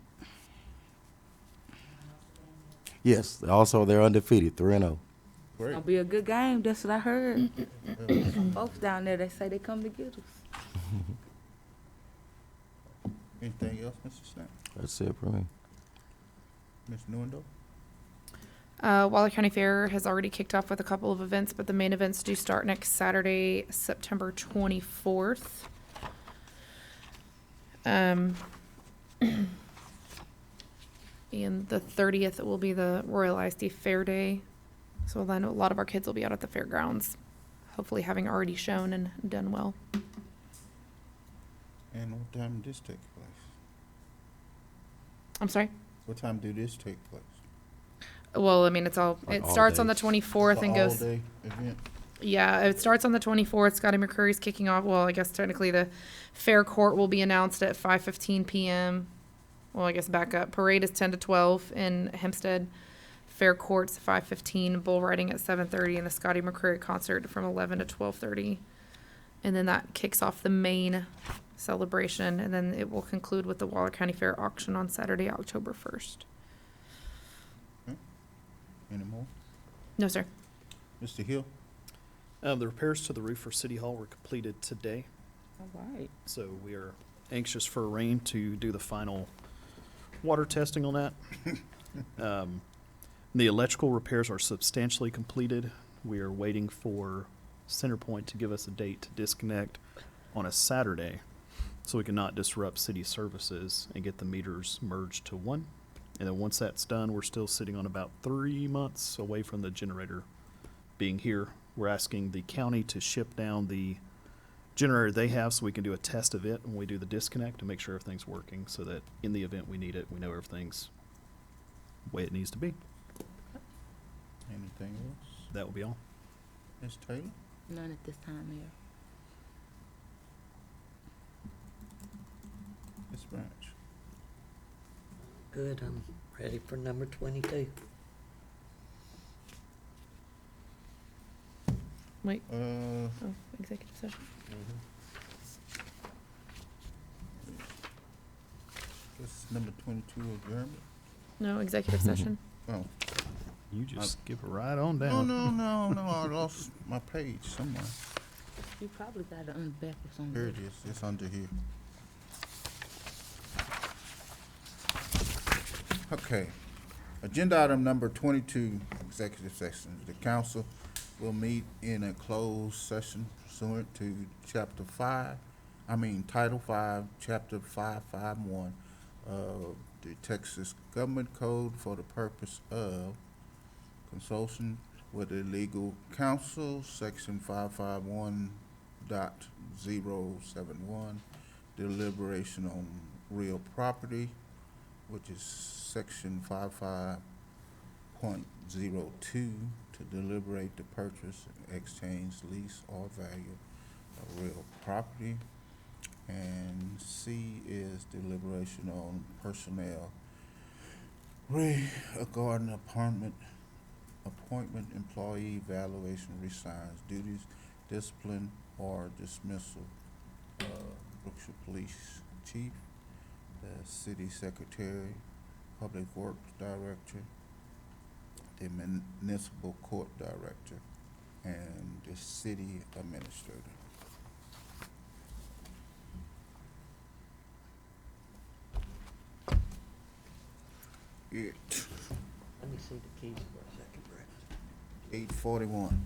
Yes. Also, they're undefeated, 3-0. Great. Gonna be a good game. That's what I heard. Folks down there, they say they come to get us. Anything else, Mr. Stamps? That's it for me. Ms. Newendorf? Waller County Fair has already kicked off with a couple of events, but the main events do start next Saturday, September 24th. And the 30th will be the Royal ISD Fair Day. So then a lot of our kids will be out at the fairgrounds, hopefully having already shown and done well. And what time did this take place? I'm sorry? What time did this take place? Well, I mean, it all starts on the day. 24th and goes. All-day event? Yeah, it starts on the 24th. Scotty McCurry's kicking off. Well, I guess technically the fair court will be announced at 5:15 p.m. Well, I guess back up. Parade is 10 to 12 in Hempstead. Fair court's 5:15. Bull riding at 7:30, and the Scotty McCurry concert from 11 to 12:30. And then that kicks off the main celebration, and then it will conclude with the Waller County Fair auction on Saturday, October 1st. Any more? No, sir. Mr. Hill? The repairs to the roof for City Hall were completed today, All right. so we are anxious for rain to do the final water testing on that. The electrical repairs are substantially completed. We are waiting for CenterPoint to give us a date to disconnect on a Saturday so we can not disrupt city services and get the meters merged to one. And then once that's done, we're still sitting on about 3 months away from the generator being here. We're asking the county to ship down the generator they have so we can do a test of it when we do the disconnect to make sure everything's working so that in the event we need it, we know everything's the way it needs to be. Anything else? That will be all. Ms. Taylor? None at this time, Mayor. Ms. Branch? Good, I'm ready for number 22. Wait. Uh, Oh, executive session. this is number 22 adjournment. No, executive session. Oh, You just give it right on no, down. no, I lost my page somewhere. You probably got it on the back or something. Here it is, it's under here. Okay, agenda item number 22, executive session. The council will meet in a closed session pursuant to Title 5, Chapter 551 of the Texas Government Code for the purpose of consultation with the legal counsel, Section 551.071, deliberation on real property, which is Section 8.02, to deliberate the purchase, exchange, lease, or value of real property. And C is deliberation on personnel regarding appointment, employee evaluation, resigns, duties, discipline, or dismissal. Brookshire Police Chief, the City Secretary, Public Works Director, the Municipal Court Director, and the City Administrator. Let me see the keys for a second, Brett. 8:41.